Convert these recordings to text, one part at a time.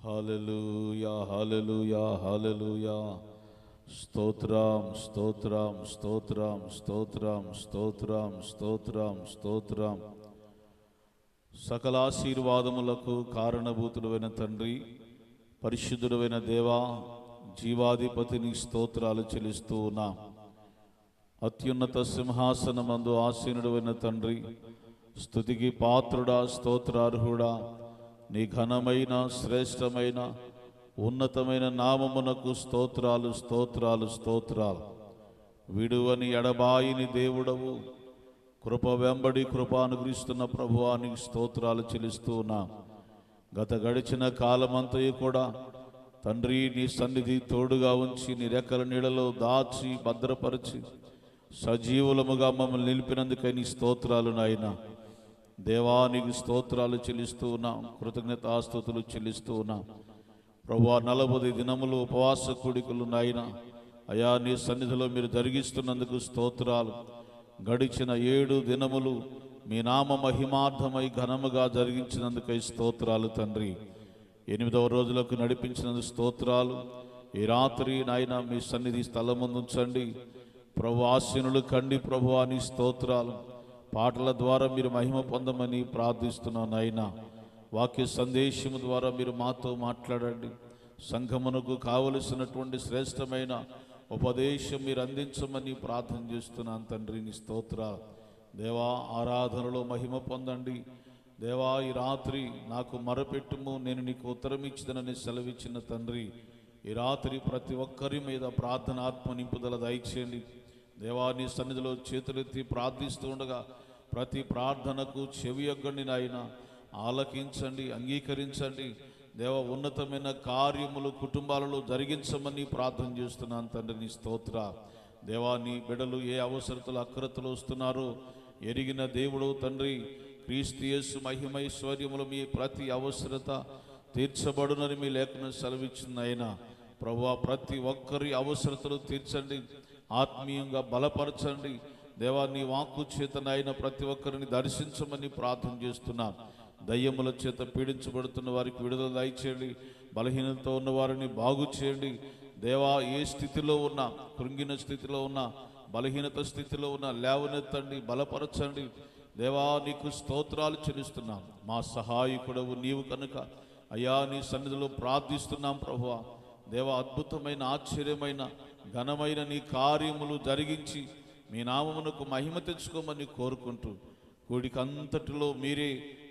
హల్లెలూయా హల్లెలూయా హల్లెలూయా. స్తోత్రం స్తోత్రం స్తోత్రం స్తోత్రం స్తోత్రం స్తోత్రం స్తోత్రం. సకల ఆశీర్వాదములకు కారణభూతుడైన తండ్రి, పరిశుద్ధుడైన దేవా, జీవాధిపతిని స్తోత్రాలు చెల్లిస్తూ ఉన్నా. అత్యున్నత సింహాసనమందు ఆసీనుడైన తండ్రి, స్తుతికి పాత్రుడా, స్తోత్రార్హుడా, నీ ఘనమైన శ్రేష్టమైన ఉన్నతమైన నామమునకు స్తోత్రాలు స్తోత్రాలు స్తోత్రాలు. విడువని ఎడబాయిని దేవుడవు, కృప వెంబడి కృప అనుగ్రహిస్తున్న ప్రభువానికి స్తోత్రాలు చెల్లిస్తూ ఉన్నా. గత గడిచిన కాలమంతయు కూడా తండ్రి నీ సన్నిధి తోడుగా ఉంచి నీ రెక్కల నీడలో దాచి భద్రపరిచి సజీవులముగా మమ్మల్ని నిలిపినందుకై నీ స్తోత్రాలు నాయన. దేవానికి స్తోత్రాలు చెల్లిస్తూ ఉన్నాం, కృతజ్ఞతాస్తుతులు చెల్లిస్తూ ఉన్నాం. ప్రభువా, 40 దినములు ఉపవాస కూడికలు నాయన అయా నీ సన్నిధిలో మీరు జరిగిస్తున్నందుకు స్తోత్రాలు. గడిచిన 7 దినములు మీ నామ మహిమార్థమై ఘనముగా జరిగించినందుకై స్తోత్రాలు తండ్రి. 8వ రోజులకు నడిపించినందుకు స్తోత్రాలు. ఈ రాత్రి నాయన మీ సన్నిధి స్థలం ముందు ఉంచండి ప్రభు. ఆశీనులు కండి ప్రభువా, నీ స్తోత్రాలు. పాటల ద్వారా మీరు మహిమ పొందమని ప్రార్థిస్తున్నాను నాయన. వాక్య సందేశము ద్వారా మీరు మాతో మాట్లాడండి. సంఘమునకు కావలసినటువంటి శ్రేష్టమైన ఉపదేశం మీరు అందించమని ప్రార్థన చేస్తున్నాను తండ్రి. నీ స్తోత్రాలు దేవా. ఆరాధనలో మహిమ పొందండి దేవా. ఈ రాత్రి నాకు మొరపెట్టుము, నేను నీకు ఉత్తరం ఇచ్చిదనని సెలవిచ్చిన తండ్రి, ఈ రాత్రి ప్రతి ఒక్కరి మీద ప్రార్థన ఆత్మ నింపుదల దయచేయండి దేవా. నీ సన్నిధిలో చేతులెత్తి ప్రార్థిస్తూ ఉండగా ప్రతి ప్రార్థనకు చెవియొగ్గండి నాయన. ఆలకించండి, అంగీకరించండి దేవ. ఉన్నతమైన కార్యములు కుటుంబాలలో జరిగించమని ప్రార్థన చేస్తున్నాను తండ్రి. నీ స్తోత్ర దేవా. నీ బిడ్డలు ఏ అవసరతలు అక్రతలు వస్తున్నారో ఎరిగిన దేవుడు తండ్రి. క్రీస్తు యేసు మహిమైశ్వర్యములు మీ ప్రతి అవసరత తీర్చబడునని మీ లేఖనం సెలవిచ్చింది అయినా ప్రభువా. ప్రతి ఒక్కరి అవసరతలు తీర్చండి, ఆత్మీయంగా బలపరచండి దేవా. నీ వాక్కు చేతనైన ప్రతి ఒక్కరిని దర్శించమని ప్రార్థన చేస్తున్నాను. దయ్యముల చేత పీడించబడుతున్న వారికి విడుదల దయచేయండి. బలహీనతతో ఉన్న వారిని బాగు చేయండి దేవా. ఏ స్థితిలో ఉన్నా, కృంగిన స్థితిలో ఉన్నా, బలహీనత స్థితిలో ఉన్నా లేవనెత్తండి, బలపరచండి దేవా. నీకు స్తోత్రాలు చెల్లిస్తున్నాం. మా సహాయకుడవు నీవు కనుక అయ్యా నీ సన్నిధిలో ప్రార్థిస్తున్నాం ప్రభువా దేవా. అద్భుతమైన ఆశ్చర్యమైన ఘనమైన నీ కార్యములు జరిగించి మీ నామమునకు మహిమ తెచ్చుకోమని కోరుకుంటూ కూడికంతటిలో మీరే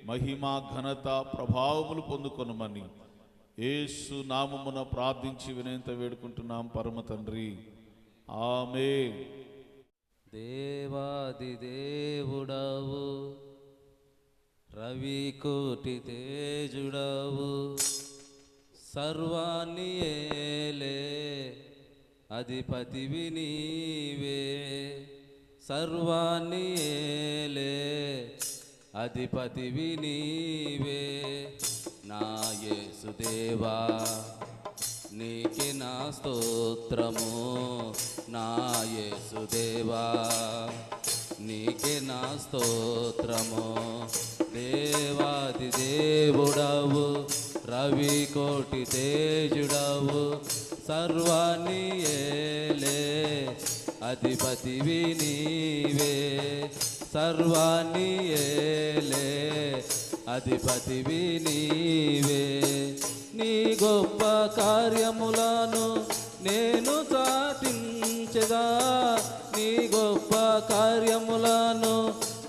మహిమ ఘనత ప్రభావములు పొందుకొనమని యేసు నామమున ప్రార్థించి వినయంత వేడుకుంటున్నాం పరమ తండ్రి, ఆమేన్. దేవాది దేవుడవు, రవికోటి తేజుడవు, సర్వాన్ని ఏలే అధిపతివి నీవే. సర్వాన్ని ఏలే అధిపతివి నీవే. నా యేసుదేవా నీకే నా స్తోత్రము. నా యేసుదేవా నీకే నా స్తోత్రము. దేవాది దేవుడవు, రవికోటి తేజుడవు, సర్వాన్ని ఏలే అధిపతివి నీవే. సర్వాన్ని ఏలే అధిపతివి నీవే. నీ గొప్ప కార్యములను నేను చాటించెదా. నీ గొప్ప కార్యములను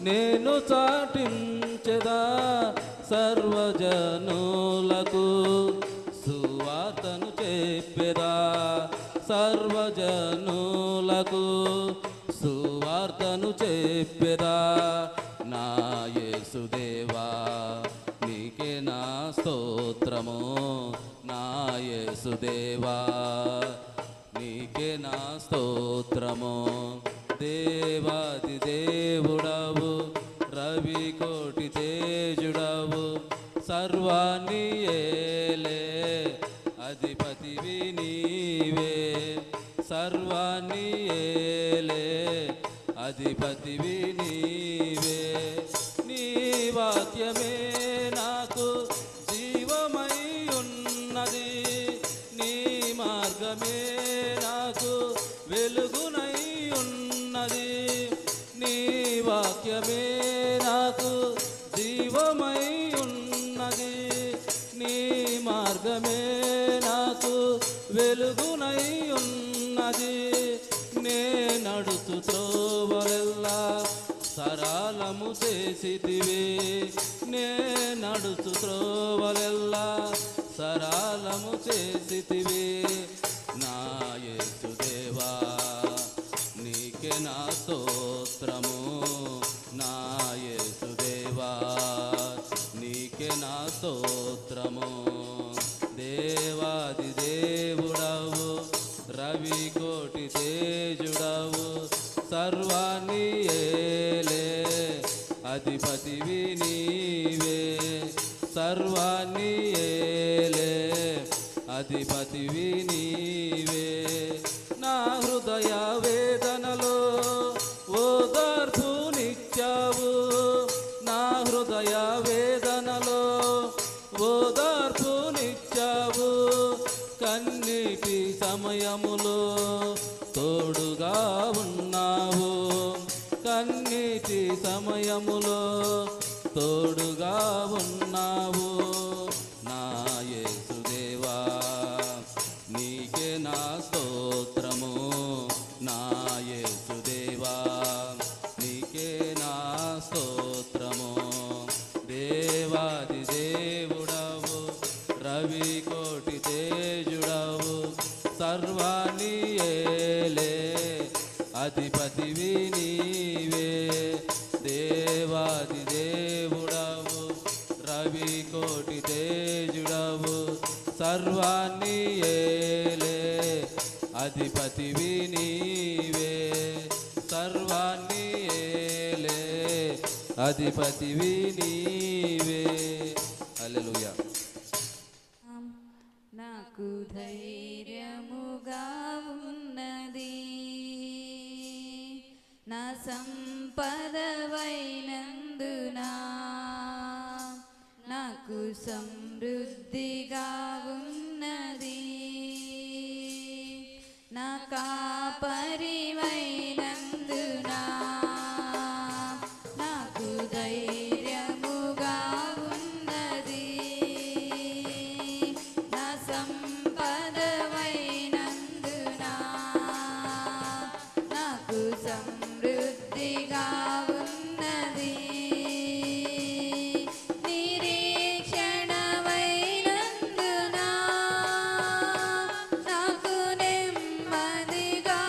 నేను చాటించెదా. సర్వజనులకు సువార్తను చెప్పెదా. సర్వజనులకు సువార్తను చెప్పెదా. నా యేసుదేవా నీకే నా స్తోత్రము. నా యేసుదేవా నీకే నా స్తోత్రము. దేవాది దేవుడవు, రవికోటి తేజుడవు, సర్వాన్ని ఏలే అధిపతివి నీవే. సర్వాన్ని ఏలే అధిపతివి నీవే. నీ వాక్యమే నాకు జీవమై ఉన్న దీపమై ఉన్నది, నీ మార్గమే నాకు వెలుగునై ఉన్నది. నే నడుచు త్రోవలెల్లా సరళము చేసితివి, నే నడుచు త్రోవలెల్లా సరళము చేసితివి. నా యేసుదేవా నీకే నా స్తోత్రము, నా యేసుదేవా నీకే నా స్తోత్రము. దేవాది దేవుడవు, రవి కోటి తేజుడవు, సర్వాన్ని ఏలే అధిపతివి నీవే, సర్వాన్ని ఏలే అధిపతివి నీవే. నా హృదయ వేదనలో ఓదార్పునిచ్చావు, నా హృదయ వేదనలో ఓదార్పునిచ్చావు. కన్నీటి సమయములో తోడుగా ఉన్నావు, కన్నీటి సమయములో తోడుగా ఉన్నావు. నా యేసుదేవా నీకే నా స్తోత్రము, నా యేసుదేవా నీకే నా స్తోత్రము. దేవాది దేవుడవు, రవి కోటి తేజుడవు, సర్వాన్ని ఏలే అధిపతివి నీవే. దేవాది దేవుడవు, రవి కోటి తేజుడవు, సర్వాన్ని ఏలే అధిపతివి నీవే, సర్వాన్ని ఏలే అధిపతివి నీవే. హల్లెలూయా. నాకు ధైర్యముగా ఉన్నది, నా సంపదవైనందునా నాకు సమృద్ధిగా ఉన్నది, నా కాపరివైనందునా నాకు ధైర్యముగా ఉన్నది, నా సంపదవైనందునా నాకు సమృద్ధిగా ఉన్నది. నిరీక్షణవైనందునా నాకు నెమ్మదిగా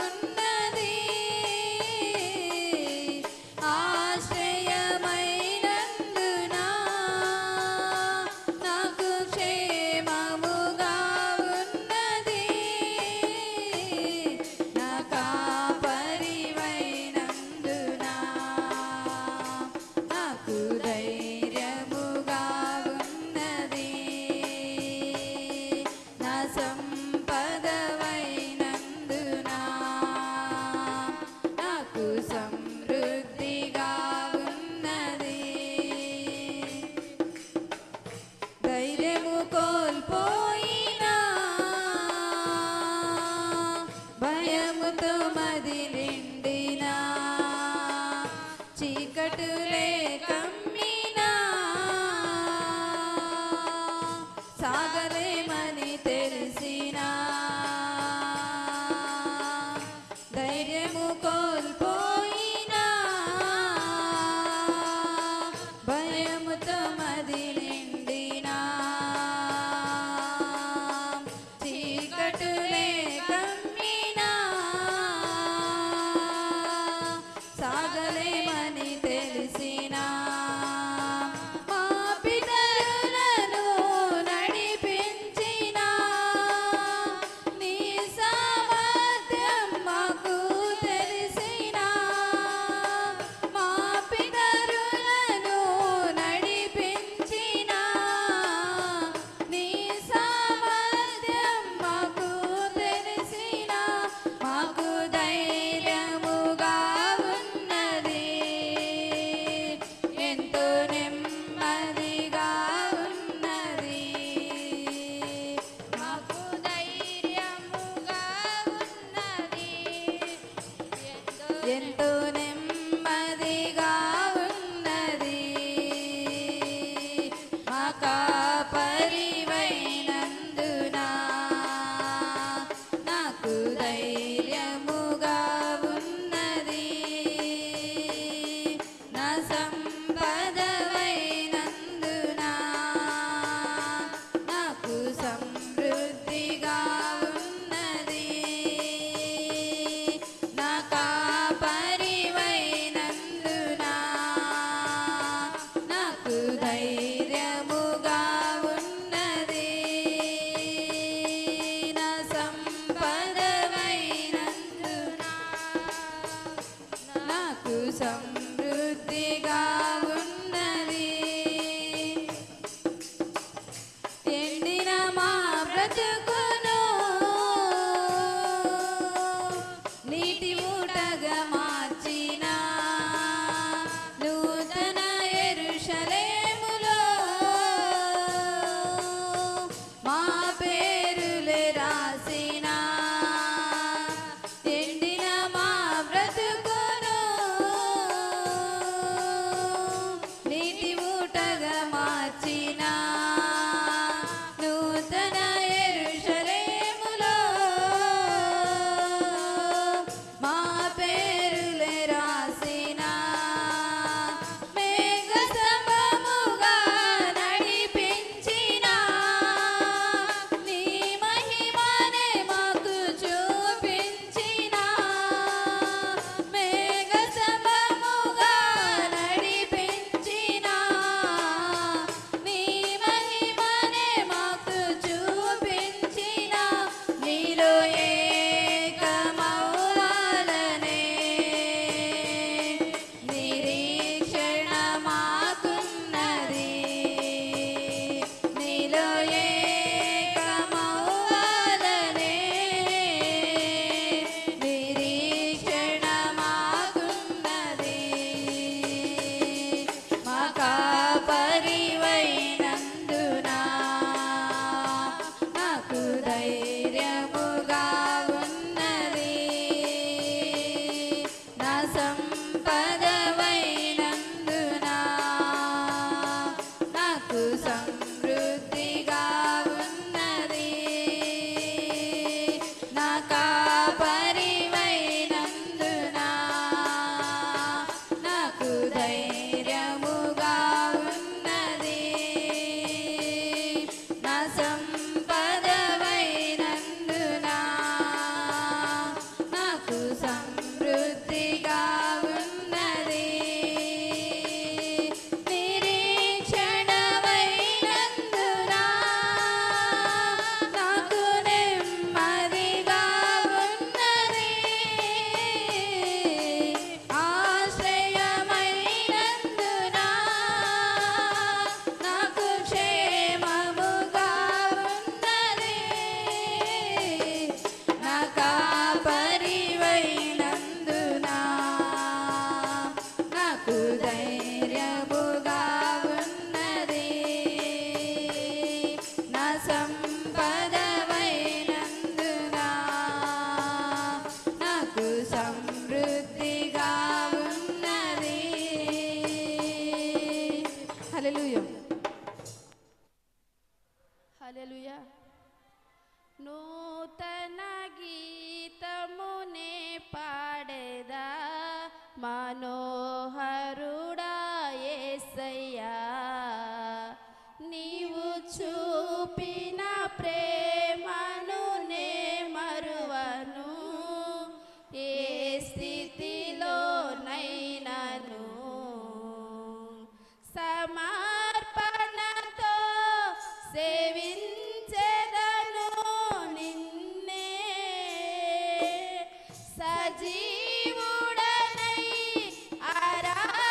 ఉన్నది, ఆశ్రయమైనందునా నాకు క్షేమముగా ఉన్నది, నా కాపరివైనందునా నాకు ధైర్యముగా ఉన్నది, నా సంపదవైనందునా నాకు సమృద్ధిగా ఉన్నది. ధైర్యము కోల్పోయినా భయముతో మది నిండినా, చీకటులే కమ్మినా సాగలేమని తెలిసినా, ధైర్యము కోల్పోయినా భయముతో మది నిండినా, చీకటులే కమ్మినా సాగలేమని తెలిసినా, మా పితరులను నడిపించిన నీ సామర్థ్యం మాకు తెలిసినా, మా పితరులను నడిపించిన కాపరివైనందున నాకు ధైర్యముగా ఉన్నది. నా సంపదవైనందున నాకు సమృద్ధిగా ఉన్నది. నా కాపరివైనందున నాకు ధైర్యముగా ఉన్నది. నా సంపదవైనందున నాకు సమృద్ధిగా ఉన్నది. ఎండిన మా బ్రతుకును నీటి ఊటగా మార్చిన నూతన యెరూషలేములో మా పేరులే రాసిన. ఎండిన మా బ్రతుకును నీటి ఊటగా మార్చిన నూతన యెరూషలేములో మా పేరులే రాసిన. మేఘ స్తంభముగా నడిపించిన నీ మహిమనే మాకు చూపించిన. మేఘ స్తంభముగా నడిపించిన నీ మహిమనే మాకు చూపించిన. నీలో ఏకమవ్వాలనే నిరీక్షణ మాకున్నది. నీలో ఏకమవ్వాలనే నిరీక్షణ మాకున్నది. మా కాపరివైనందున నాకు ధైర్యముగా ఉన్నది. నా సంపదవైనందున నాకు సమృద్ధిగా ఉన్నది. నా కాపరివైనందున నాకు ధైర్యముగా ఉన్నది. నా సంపదవైనందున నాకు సమృద్ధిగా ఉన్నది. నిరీక్షణవైనందున నాకు నెమ్మదిగా ఉన్నది. ఆశ్రయమైనందున నాకు క్షేమముగా ఉన్నది. నా కాపరివైనందున నాకు ధైర్యముగా ఉన్నది. నా సంపదవైనందున నాకు సమృద్ధిగా ఉన్నది. హల్లెలూయా. హల్లెలూయా. నూతన గీతమునే పాడేదా మనోహరుడా యేసయ్యా. నీవు చూపిన ప్రేమను నే మరువను. ఏ స్థితిలోనైనను సమర్పణతో సేవించెదను నిన్నే. సజీవుడనై ఆరాధించెదను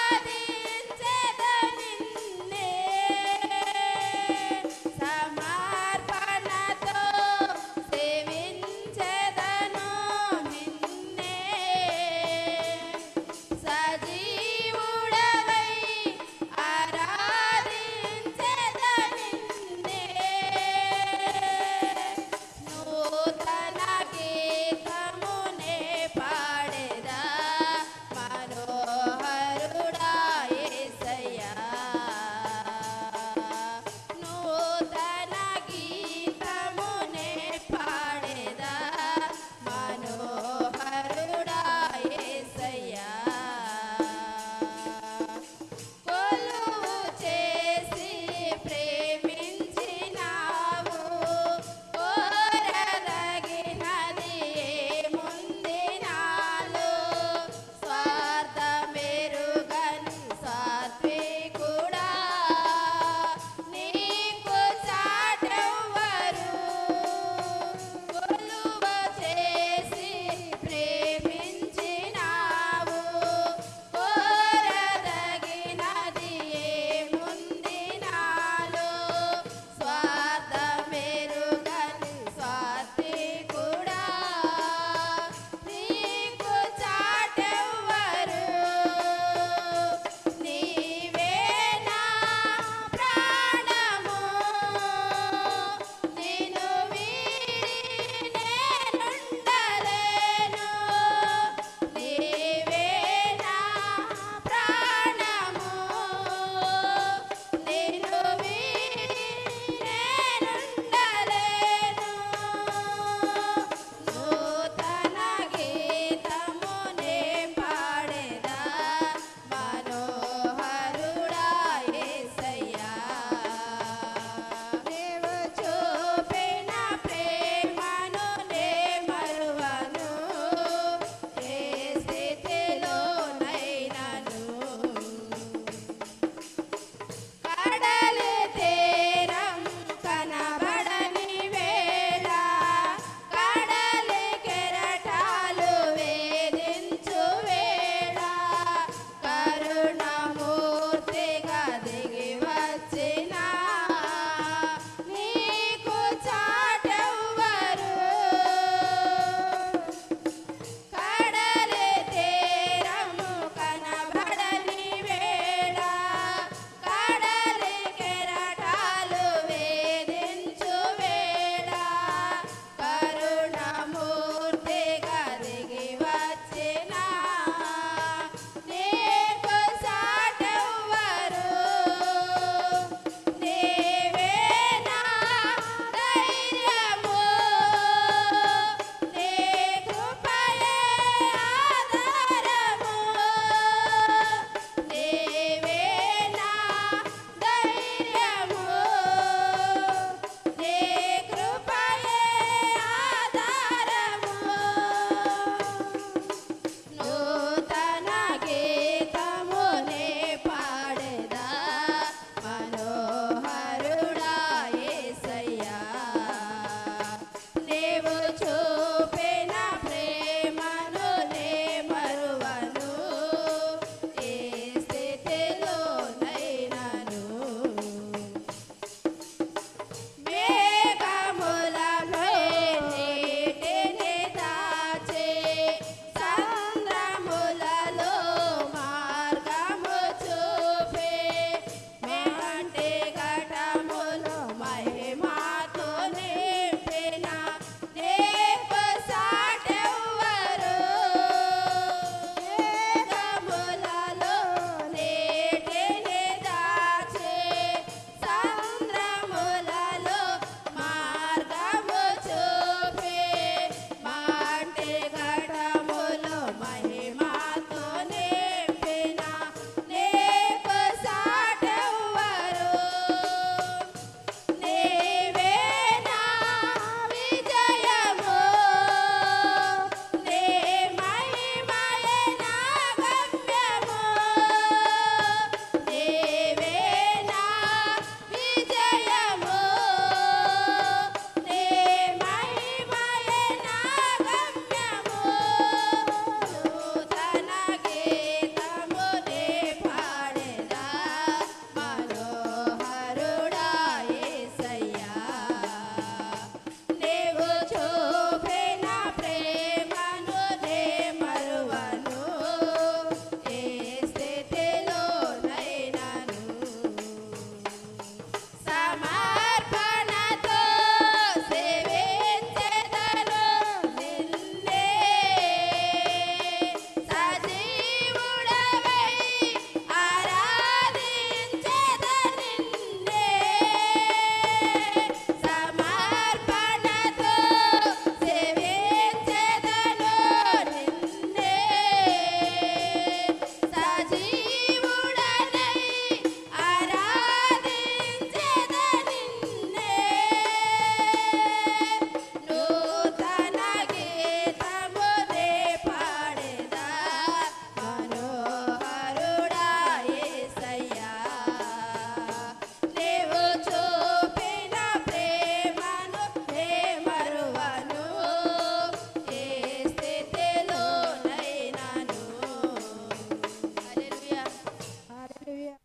వచ్చినా నీకు చాటెవ్వరు కడలి తీరము కనబడని వేళ కడలి కెరటాలు వేధించు వేళ కరుణమూర్తిగా దిగి వచ్చిన నీకు సాటెవ్వరు నీవే నా ధైర్యము నీ కృపయే ఆధారము నీవే నా ధైర్యము నీ కృపయే ఆధారము నూతన గీతమునే పాడెదా మనోహరుడా యేసయ్యా నీవు చూపిన ప్రేమను నే మరువను ఏ స్థితిలోనైనను మేఘములపై నీటిని దాచి సంద్రములలో మార్గము చూపి మేంటి ఘటములు మహిమతో నింపిన నీకు సాటెవ్వరు మేఘములలో నీటిని దాచి సంద్రములలో మార్గము చూపి మాటి ఘటములు మహిమతో నింపిన నీకు సాటెవ్వరు నీవే నా విజయము నీ మహిమయే నా గమ్యము నీవే నా విజయము నీ మహిమయే నా గమ్యము నూతన గీతమునే పాడెదా మనోహరుడా యేసయ్యా నీవు చూపిన ప్రేమను నే మరువను ఏ స్థితిలోనైనను సమర్పణతో సేవించెదను నిన్నే సజీవుడవై ఆరాధించెద నిన్నే సమర్పణతో సేవించెదను నిన్నే సజీవుడనై ఆరాధించెద నిన్నే నూతన గీతమునే పాడెదా మనోహరుడా యేసయ్యా నీవు చూపిన ప్రేమను నే మరువను ఏ స్థితిలోనైనను హల్లెలూయా హల్లెలూయా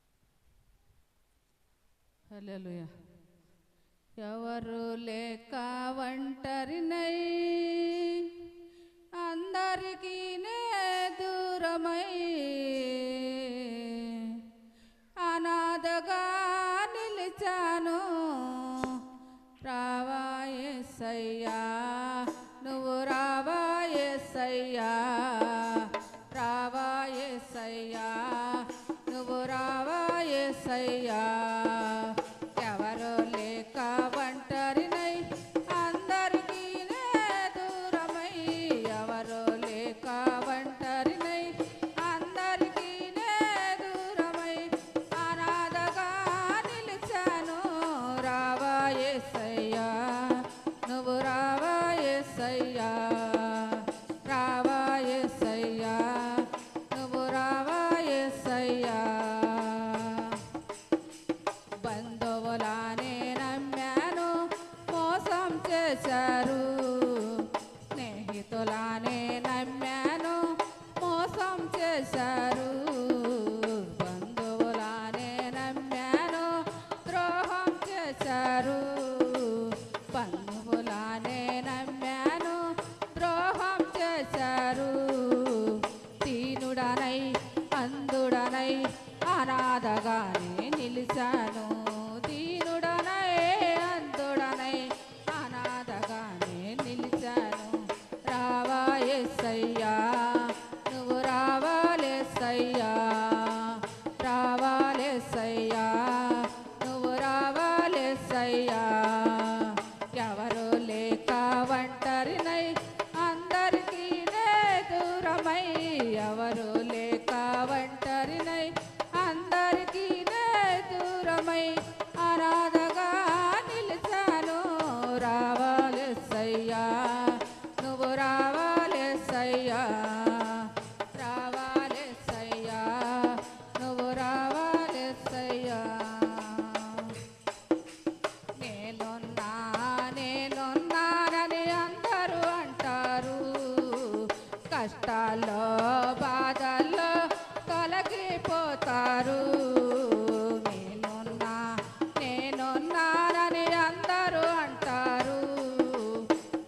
హల్లెలూయా. ఎవరు లేక ఒంటరినై అందరికీ నే దూరమై అనాథగా నిలిచాను రావా యేసయ్యా నువ్వు రావా యేసయ్యా రావా యేసయ్యా నువ్వు రావా యేసయ్యా ఎవరు లేక ఒంటరినై అందరికీ నే దూరమై ఎవరు లేక ఒంటరినై అందరికీ నే దూరమై అనాథగా నిలిచాను రావా యేసయ్యా నువ్వు రావా యేసయ్యా రావా యేసయ్యా నువ్వు రావా యేసయ్యా బంధువులానే నమ్మాను మోసం చేశారు స్నేహితులానే నమ్మాను మోసం చేశారు బంధువులానే నమ్మాను యేసయ్యా ఎవరు లేక ఒంటరినై అందరికీ నే దూరమై ఎవరు లేక ఒంటరినై అందరికీ నే దూరమై అనాథగా నిలిచాను రావాలెస్సయ్యా నువ్వు రావాలెస్సయ్యా రావాలెస్సయ్యా నువ్వు రావాలెస్సయ్యా నేనున్నానని అందరూ అంటారు కష్టాల్లో బాధల్లో తొలగిపోతారు నేనున్నానని అందరూ అంటారు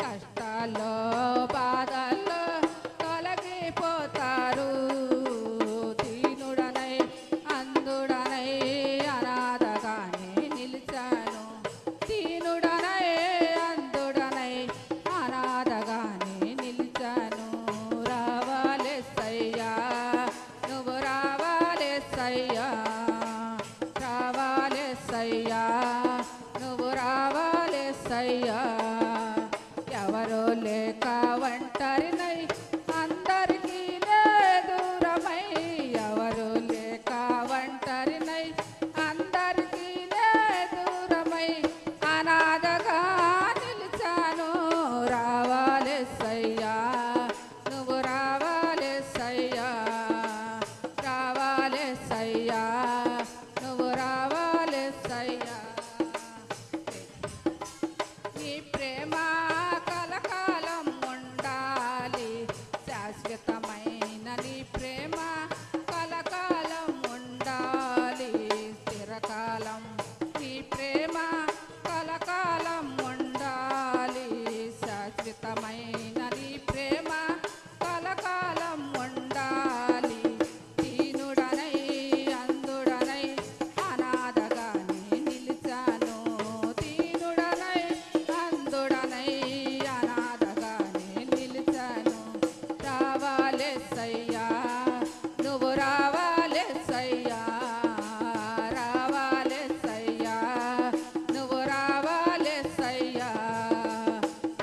కష్టాల్లో బాధల్లో తొలగిపోతారు దీనుడనై అందుడనై అనాథగానే నిలిచాను దీనుడనై అందుడనై అనాథగానే నిలిచాను రావాలెస్సయ్యా నువ్వు రావాలెస్సయ్యా రావాలెస్సయ్యా నువ్వు రావాలెస్సయ్యా ఎవరో లేక ఒంటరినై అందరికీ నే దూరమై ఎవరు లేక ఒంటరినై అందరికీ నే దూరమై అనాథగా నిలిచాను రావాలెస్సయ్యా నువ్వు రావాలెస్సయ్యా రావాలెస్సయ్యా నువ్వు రావాలెస్సయ్యా నీ ప్రేమ కలకాలం ఉండాలి శాశ్వతమైన నీ ప్రేమ కలకాలం ఉండాలి స్థిరకాలం నీ ప్రేమ కలకాలం ఉండాలి శాశ్వతమైన నీ ప్రేమ కలకాలం ఉండాలి దీనుడనై అందుడనై అనాథగానే నిలిచాను దీనుడనై అందుడనై అనాథగానే నిలిచాను రావాలెస్సయ్యా నువ్వు రావాలెస్సయ్యా రావాలెస్సయ్యా నువ్వు రావాలెస్సయ్యా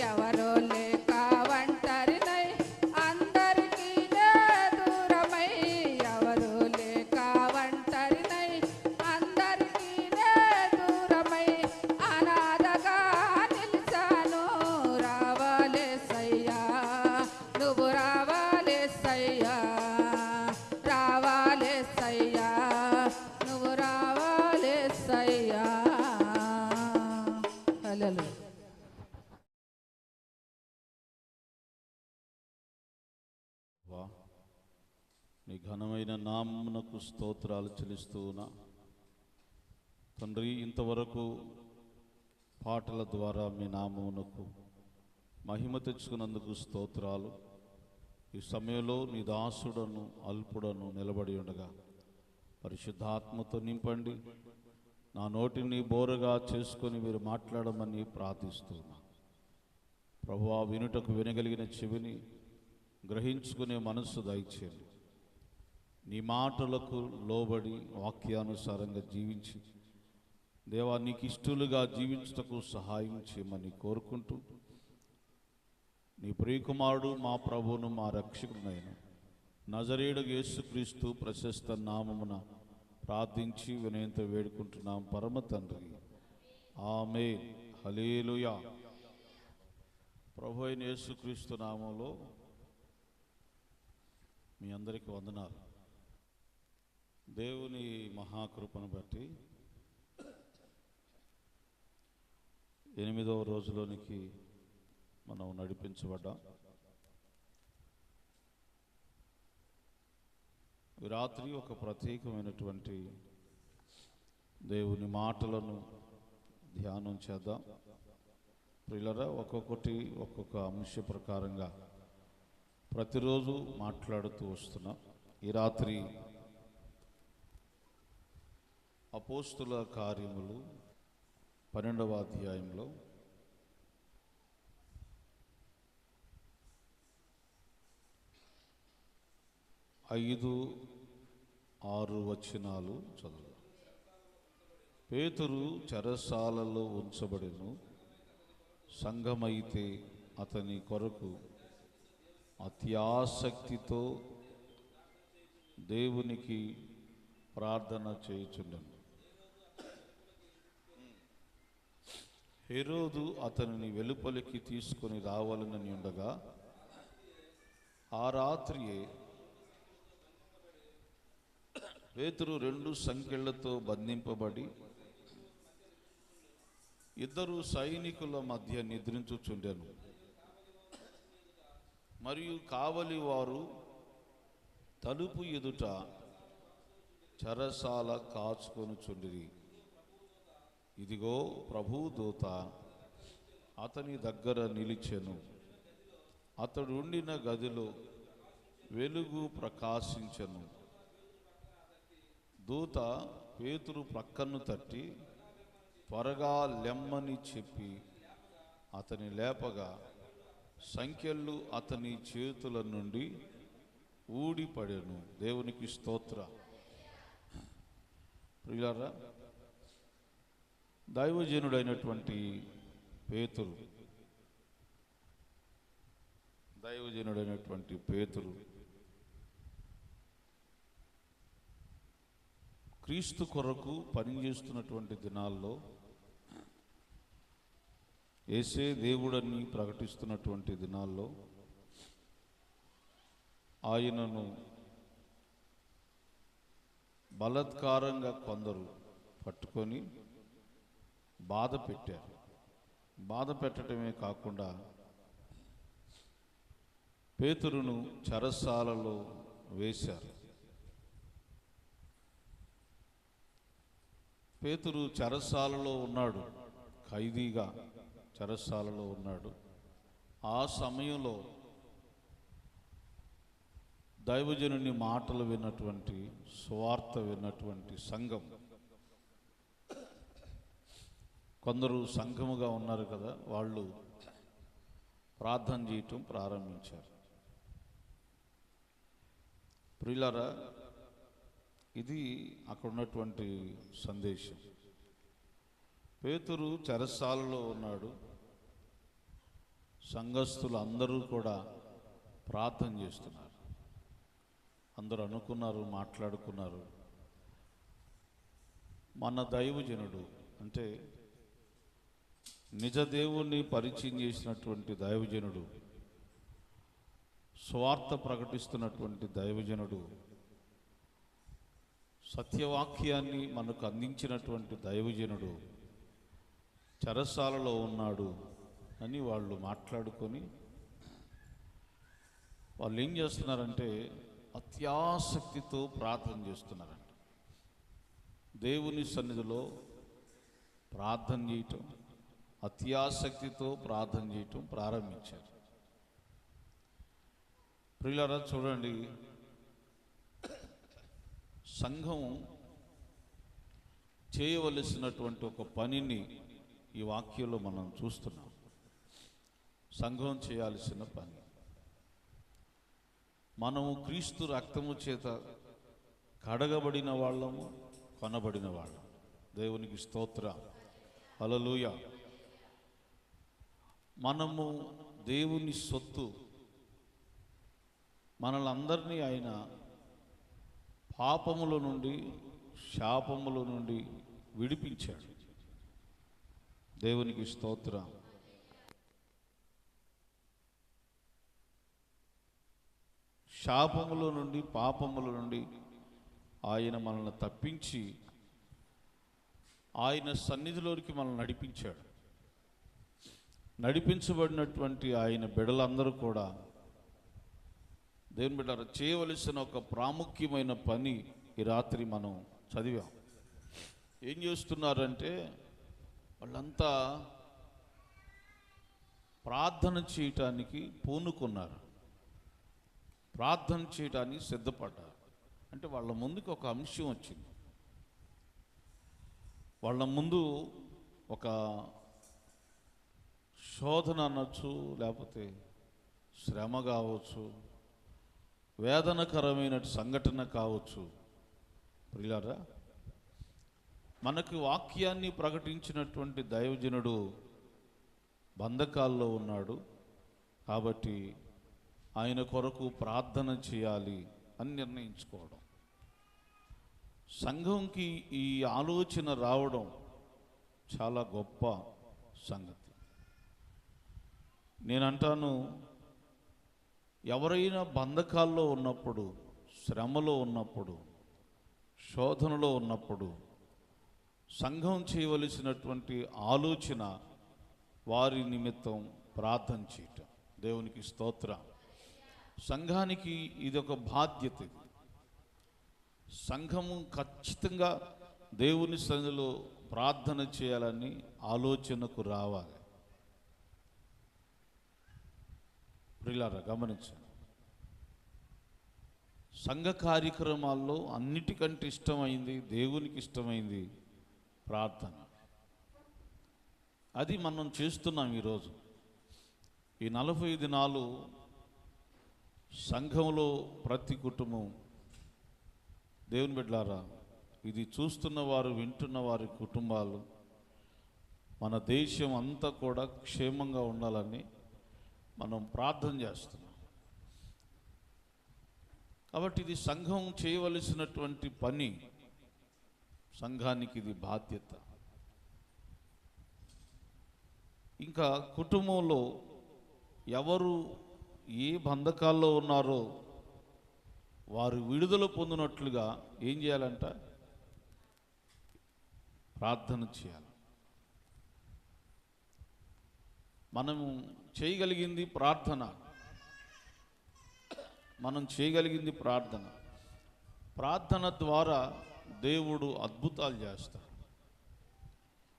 ఎవరో లేక ఒంటరినై అందరికీ నే దూరమై ఎవరు లేక ఒంటరినై అందరికీ నే దూరమై అనాథగా నిలిచాను రావాలెస్సయ్యా నువ్వు రావాలెస్సయ్యా రావాలెస్సయ్యా నువ్వు రావాలెస్సయ్యా హల్లెలూయా వా నీ ఘనమైన నామమునకు స్తోత్రాలు చెల్లిస్తూ ఉన్నా తండ్రి ఇంతవరకు పాటల ద్వారా మీ నామమునకు మహిమ తెచ్చుకున్నందుకు స్తోత్రాలు ఈ సమయంలో నీ దాసుడను అల్పుడను నిలబడి ఉండగా పరిశుద్ధాత్మతో నింపండి నా నోటిని బోరగా చేసుకొని మీరు మాట్లాడమని ప్రార్థిస్తున్నా ప్రభువా వినుటకు వినగలిగిన చెవిని గ్రహించుకునే మనస్సు దయచేయండి నీ మాటలకు లోబడి వాక్యానుసారంగా జీవించి దేవా నీకు ఇష్టలుగా జీవించుటకు సహాయం చేయమని కోరుకుంటూ నీ ప్రియకుమారుడు మా ప్రభువును మా రక్షకుడునైన నజరేయుడు యేసుక్రీస్తు ప్రశస్త నామమున ప్రార్థించి వినయంతో వేడుకుంటున్నాం పరమ తండ్రి ఆమేన్ హల్లెలూయా. ప్రభు అయిన యేసుక్రీస్తు నామంలో మీ అందరికీ వందనాలు. దేవుని మహాకృపను బట్టి 8వ రోజులోనికి మనం నడిపించబడ్డాం. ఈ రాత్రి ఒక ప్రత్యేకమైనటువంటి దేవుని మాటలను ధ్యానం చేద్దాం. ప్రియులరా, ఒక్కొక్కటి ఒక్కొక్క అంశ ప్రకారంగా ప్రతిరోజు మాట్లాడుతూ వస్తున్నాం. ఈ రాత్రి అపోస్తుల కార్యములు 12వ అధ్యాయంలో 5, 6 వచనాలు చదువు. పేతురు చెరసాలలో ఉంచబడెను. సంఘమైతే అతని కొరకు అత్యాసక్తితో దేవునికి ప్రార్థన చేయుచుండెను. హేరోదు అతనిని వెలుపలికి తీసుకొని రావాలని ఉండగా ఆ రాత్రియే పేతురు 2 సంకెళ్లతో బంధింపబడి ఇద్దరు సైనికుల మధ్య నిద్రించుచుండెను. మరియు కావలి వారు తలుపు ఎదుట చెరసాల కాచుకొనుచుండిరి. ఇదిగో ప్రభు దూత అతని దగ్గర నిలిచెను. అతడు ఉండిన గదిలో వెలుగు ప్రకాశించెను. దూత పేతురు ప్రక్కను తట్టి త్వరగా లెమ్మని చెప్పి అతని లేపగా సంకెళ్ళు అతని చేతుల నుండి ఊడిపడెను. దేవునికి స్తోత్ర. ప్రియులారా, దైవజనుడైనటువంటి పేతురు క్రీస్తు కొరకు పనిచేస్తున్నటువంటి దినాల్లో, యేసే దేవుడని ప్రకటిస్తున్నటువంటి దినాల్లో ఆయనను బలాత్కారంగా కొందరు పట్టుకొని బాధ పెట్టారు. బాధ పెట్టడమే కాకుండా పేతురును చెరసాలలో వేశారు. పేతురు చెరసాలలో ఉన్నాడు, ఖైదీగా చెరసాలలో ఉన్నాడు. ఆ సమయంలో దైవజనుని మాటలు విన్నటువంటి, సువార్త విన్నటువంటి సంఘం, కొందరు సంఘముగా ఉన్నారు కదా, వాళ్ళు ప్రార్థన చేయటం ప్రారంభించారు. ప్రియులారా, ఇది అక్కడ ఉన్నటువంటి సందేశం. పేతురు చెరసాలలో ఉన్నాడు. సంఘస్థులు అందరూ కూడా ప్రార్థన చేస్తున్నారు. అందరూ అనుకున్నారు, మాట్లాడుకున్నారు, మన దైవజనుడు అంటే నిజ దేవుణ్ణి పరిచయం చేసినటువంటి దైవజనుడు, స్వార్థ ప్రకటిస్తున్నటువంటి దైవజనుడు, సత్యవాక్యాన్ని మనకు అందించినటువంటి దైవజనుడు చెరసాలలో ఉన్నాడు అని వాళ్ళు మాట్లాడుకొని వాళ్ళు ఏం చేస్తున్నారంటే అత్యాసక్తితో ప్రార్థన చేస్తున్నారంట. దేవుని సన్నిధిలో ప్రార్థన చేయటం, అత్యాసక్తితో ప్రార్థన చేయటం ప్రారంభించారు. ప్రియులారా, చూడండి, సంఘం చేయవలసినటువంటి ఒక పనిని ఈ వాక్యంలో మనం చూస్తున్నాం. సంఘం చేయాల్సిన పని, మనము క్రీస్తు రక్తము చేత కడగబడిన వాళ్ళము, కొనబడిన వాళ్ళం. దేవునికి స్తోత్ర, హల్లెలూయా. మనము దేవుని సొత్తు. మనలందరినీ ఆయన పాపముల నుండి, శాపముల నుండి విడిపించాడు. దేవునికి స్తోత్ర. శాపముల నుండి, పాపముల నుండి ఆయన మనల్ని తప్పించి ఆయన సన్నిధిలోనికి మనల్ని నడిపించాడు. నడిపించబడినటువంటి ఆయన బిడ్డలందరూ కూడా దేవుని బిడ్డలారా చేయవలసిన ఒక ప్రాముఖ్యమైన పని ఈ రాత్రి మనం చదివాం. ఏం చేస్తున్నారంటే వాళ్ళంతా ప్రార్థన చేయటానికి పూనుకున్నారు, ప్రార్థన చేయటానికి సిద్ధపడ్డారు. అంటే వాళ్ళ ముందుకు ఒక అంశం వచ్చింది. వాళ్ళ ముందు ఒక శోధన అనొచ్చు, లేకపోతే శ్రమ కావచ్చు, వేదనకరమైన సంఘటన కావచ్చు. ప్రియులారా, మనకు వాక్యాన్ని ప్రకటించినటువంటి దైవజనుడు బంధకాల్లో ఉన్నాడు కాబట్టి ఆయన కొరకు ప్రార్థన చేయాలి అని నిర్ణయించుకోవడం. సంఘంకి ఈ ఆలోచన రావడం చాలా గొప్ప సంగతి. నేనంటాను, ఎవరైనా బంధకాల్లో ఉన్నప్పుడు, శ్రమలో ఉన్నప్పుడు, శోధనలో ఉన్నప్పుడు సంఘం చేయవలసినటువంటి ఆలోచన వారి నిమిత్తం ప్రార్థన చేయటం. దేవునికి స్తోత్రం. సంఘానికి ఇదొక బాధ్యత. సంఘము ఖచ్చితంగా దేవుని సన్నిధిలో ప్రార్థన చేయాలని ఆలోచనకు రావాలి. ప్రియులారా, గమనించండి, సంఘ కార్యక్రమాల్లో అన్నిటికంటే ఇష్టమైంది, దేవునికి ఇష్టమైంది ప్రార్థన. అది మనం చేస్తున్నాం ఈరోజు. ఈ 40 దినాలు సంఘంలో ప్రతి కుటుంబం, దేవుని బిడ్డలారా, ఇది చూస్తున్న వారు, వింటున్న వారి కుటుంబాలు, మన దేశం అంతా కూడా క్షేమంగా ఉండాలని మనం ప్రార్థన చేస్తున్నాం. కాబట్టి ఇది సంఘం చేయవలసినటువంటి పని. సంఘానికి ఇది బాధ్యత. ఇంకా కుటుంబంలో ఎవరు ఏ బంధకాల్లో ఉన్నారో వారు విడుదల పొందినట్లుగా ఏం చేయాలంట? ప్రార్థన చేయాలి. మనము చేయగలిగింది ప్రార్థన. మనం చేయగలిగింది ప్రార్థన. ప్రార్థన ద్వారా దేవుడు అద్భుతాలు చేస్తాడు.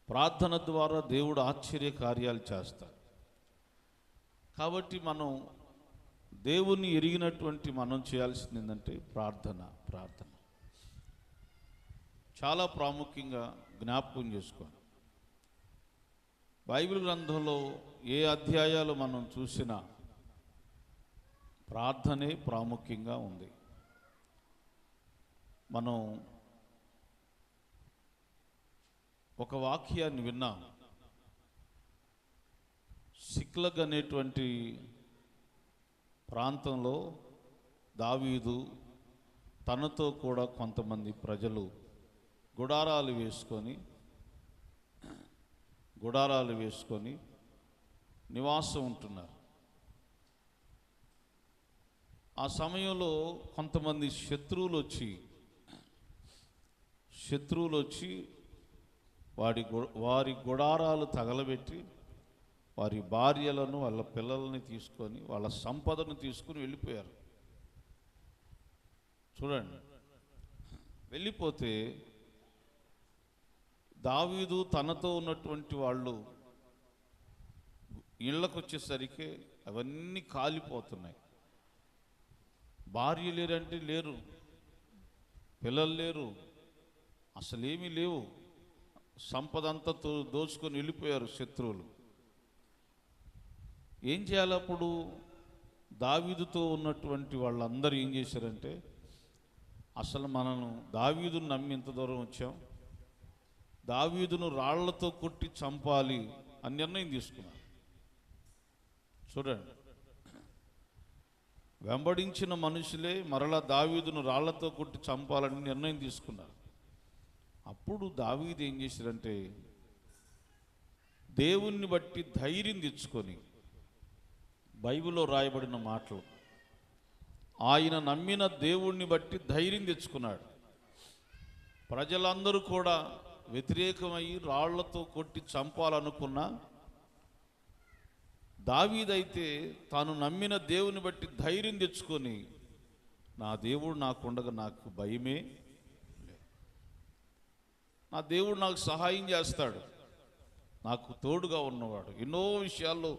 ప్రార్థన ద్వారా దేవుడు ఆశ్చర్య కార్యాలు చేస్తాడు. కాబట్టి మనం దేవుణ్ణి ఎరిగినటువంటి మనం చేయాల్సింది ఏంటంటే ప్రార్థన. ప్రార్థన చాలా ప్రాముఖ్యంగా జ్ఞాపకం చేసుకోండి. బైబిల్ గ్రంథంలో ఏ అధ్యాయాలు మనం చూసినా ప్రార్థనే ప్రాముఖ్యంగా ఉంది. మనం ఒక వాక్యాన్ని విన్నాం. సిక్లగ్ అనేటువంటి ప్రాంతంలో దావీదు తనతో కూడా కొంతమంది ప్రజలు గుడారాలు వేసుకొని నివాసం ఉంటున్నారు. ఆ సమయంలో కొంతమంది శత్రువులు వచ్చి వారి గుడారాలు తగలబెట్టి వారి భార్యలను, వాళ్ళ పిల్లల్ని తీసుకొని, వాళ్ళ సంపదను తీసుకుని వెళ్ళిపోయారు. చూడండి, వెళ్ళిపోతే దావీదు తనతో ఉన్నటువంటి వాళ్ళు ఇళ్ళకు వచ్చేసరికి అవన్నీ కాలిపోతున్నాయి. భార్య లేరంటే లేరు, పిల్లలు లేరు, అసలేమీ లేవు. సంపద అంతా దోచుకొని వెళ్ళిపోయారు శత్రువులు. ఏం చేయాలి అప్పుడు? దావీదుతో ఉన్నటువంటి వాళ్ళందరూ ఏం చేశారంటే, అసలు మనను దావీదును నమ్మి ఇంత దూరం వచ్చాం, దావీదును రాళ్లతో కొట్టి చంపాలి అని నిర్ణయం తీసుకున్నారు. చూడండి, వెంబడించిన మనుషులే మరలా దావీదును రాళ్లతో కొట్టి చంపాలని నిర్ణయం తీసుకున్నారు. అప్పుడు దావీదు ఏం చేశారంటే, దేవుణ్ణి బట్టి ధైర్యం తెచ్చుకొని, బైబిల్లో రాయబడిన మాటలు, ఆయన నమ్మిన దేవుణ్ణి బట్టి ధైర్యం తెచ్చుకున్నాడు. ప్రజలందరూ కూడా వ్యతిరేకమయ్యి రాళ్లతో కొట్టి చంపాలనుకున్నా, దావీదైతే తాను నమ్మిన దేవుని బట్టి ధైర్యం తెచ్చుకొని, నా దేవుడు నాకుండగా నాకు భయమే లేదు, నా దేవుడు నాకు సహాయం చేస్తాడు, నాకు తోడుగా ఉన్నవాడు, ఎన్నో విషయాల్లో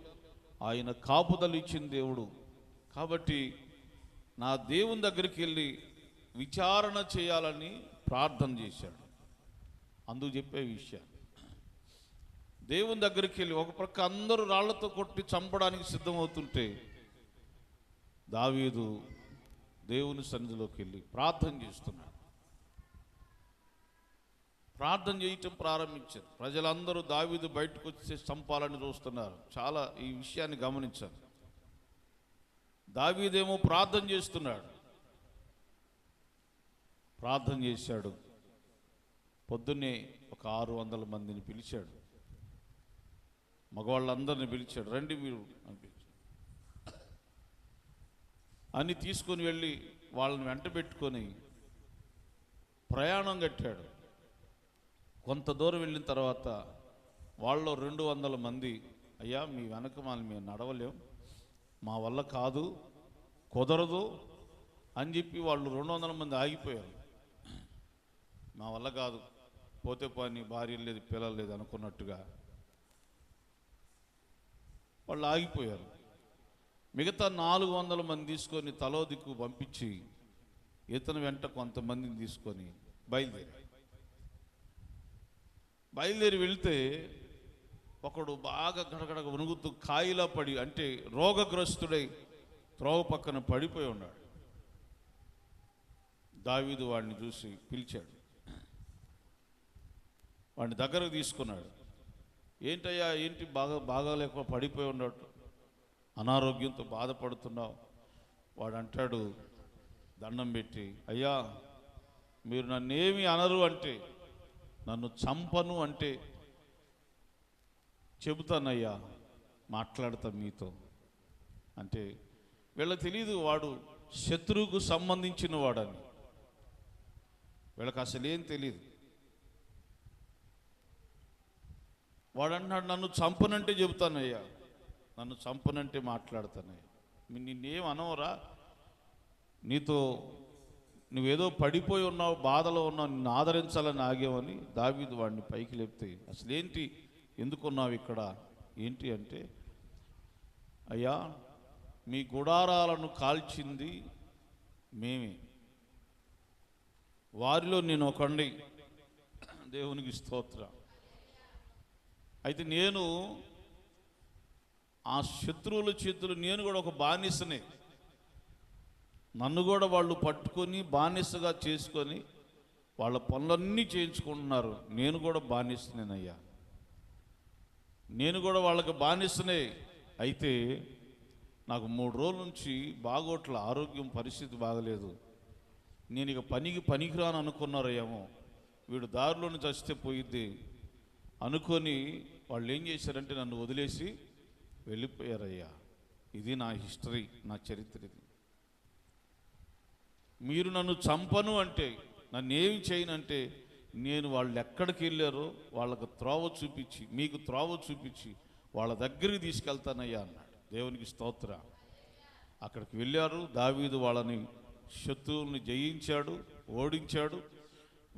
ఆయన కాపుదలు ఇచ్చిన దేవుడు, కాబట్టి నా దేవుని దగ్గరికి వెళ్ళి విచారణ చేయాలని ప్రార్థన చేశాడు. అందుకు చెప్పే విషయాలు, దేవుని దగ్గరికి వెళ్ళి ఒక ప్రక్క అందరూ రాళ్లతో కొట్టి చంపడానికి సిద్ధమవుతుంటే, దావీదు దేవుని సన్నిధిలోకి వెళ్ళి ప్రార్థన చేస్తున్నాడు. ప్రార్థన చేయటం ప్రారంభించారు. ప్రజలందరూ దావీదు బయటకు వచ్చి చంపాలని చూస్తున్నారు. చాలా ఈ విషయాన్ని గమనించారు. దావీదేమో ప్రార్థన చేస్తున్నాడు. ప్రార్థన చేశాడు. పొద్దున్నే ఒక 600 మందిని పిలిచాడు. మగవాళ్ళందరిని పిలిచాడు. రండి మీరు అనిపించాడు. అని తీసుకొని వెళ్ళి వాళ్ళని వెంట పెట్టుకొని ప్రయాణం కట్టాడు. కొంత దూరం వెళ్ళిన తర్వాత వాళ్ళలో 200 మంది, అయ్యా మీ వెనక మేము నడవలేం, మా వల్ల కాదు, కుదరదు అని చెప్పి వాళ్ళు 200 మంది ఆగిపోయారు. మా వల్ల కాదు, పోతే పోని, భార్య లేదు, పిల్లలు లేదు అనుకున్నట్టుగా వాళ్ళు ఆగిపోయారు. మిగతా 400 మంది తీసుకొని తలో దిక్కు పంపించి ఇతని వెంట కొంతమందిని తీసుకొని బయలుదేరి వెళ్తే ఒకడు బాగా గడగడ వణుగుతూ కాయిలా పడి, అంటే రోగగ్రస్తుడై త్రోవ పక్కన పడిపోయి ఉన్నాడు. దావీదు వాడిని చూసి పిలిచాడు. వాడిని దగ్గరకు తీసుకున్నాడు. ఏంటయ్యా, ఏంటి బాగాలేక పడిపోయి ఉన్నాడు, అనారోగ్యంతో బాధపడుతున్నావు? వాడు అంటాడు దండం పెట్టి, అయ్యా మీరు నన్నేమి అనరు అంటే, నన్ను చంపను అంటే చెబుతానయ్యా, మాట్లాడతా మీతో అంటే. వీళ్ళకి తెలియదు వాడు శత్రువుకు సంబంధించిన వాడని. వీళ్ళకి అసలు ఏం తెలియదు. వాడు అంటున్నాడు, నన్ను చంపనంటే చెబుతానయ్యా, నన్ను చంపనంటే మాట్లాడతానయ్యా. నిన్నేం అనవరా, నీతో నువ్వేదో పడిపోయి ఉన్నావు, బాధలో ఉన్నావు, నిన్ను ఆదరించాలని ఆగేవని దావీదు వాడిని పైకి లేపితే, అసలేంటి, ఎందుకున్నావు ఇక్కడ, ఏంటి అంటే, అయ్యా మీ గుడారాలను కాల్చింది మేమే, వారిలో నేను ఒకండి, దేవునికి స్తోత్రం. అయితే నేను ఆ శత్రువుల చేతులు నేను కూడా ఒక బానిసనే, నన్ను కూడా వాళ్ళు పట్టుకొని బానిసగా చేసుకొని వాళ్ళ పనులన్నీ చేయించుకుంటున్నారు. నేను కూడా బానిసనేనయ్యా, నేను కూడా వాళ్ళకి బానిసనే. అయితే నాకు 3 రోజుల నుంచి బాగోట్ల, ఆరోగ్యం పరిస్థితి బాగలేదు, నేను ఇక పనికిరాను అనుకున్నారేమో, వీడు దారిలోని చస్తే పోయిద్ది అనుకొని వాళ్ళు ఏం చేశారంటే నన్ను వదిలేసి వెళ్ళిపోయారయ్యా. ఇది నా హిస్టరీ, నా చరిత్ర ఇది. మీరు నన్ను చంపను అంటే, నన్ను ఏమి చేయనంటే, నేను వాళ్ళు ఎక్కడికి వెళ్ళారో వాళ్ళకు త్రోవ చూపించి, మీకు త్రోవ చూపించి వాళ్ళ దగ్గరికి తీసుకెళ్తానయ్యా అన్నాడు. దేవునికి స్తోత్ర. అక్కడికి వెళ్ళారు. దావీదు వాళ్ళని, శత్రువుల్ని జయించాడు, ఓడించాడు.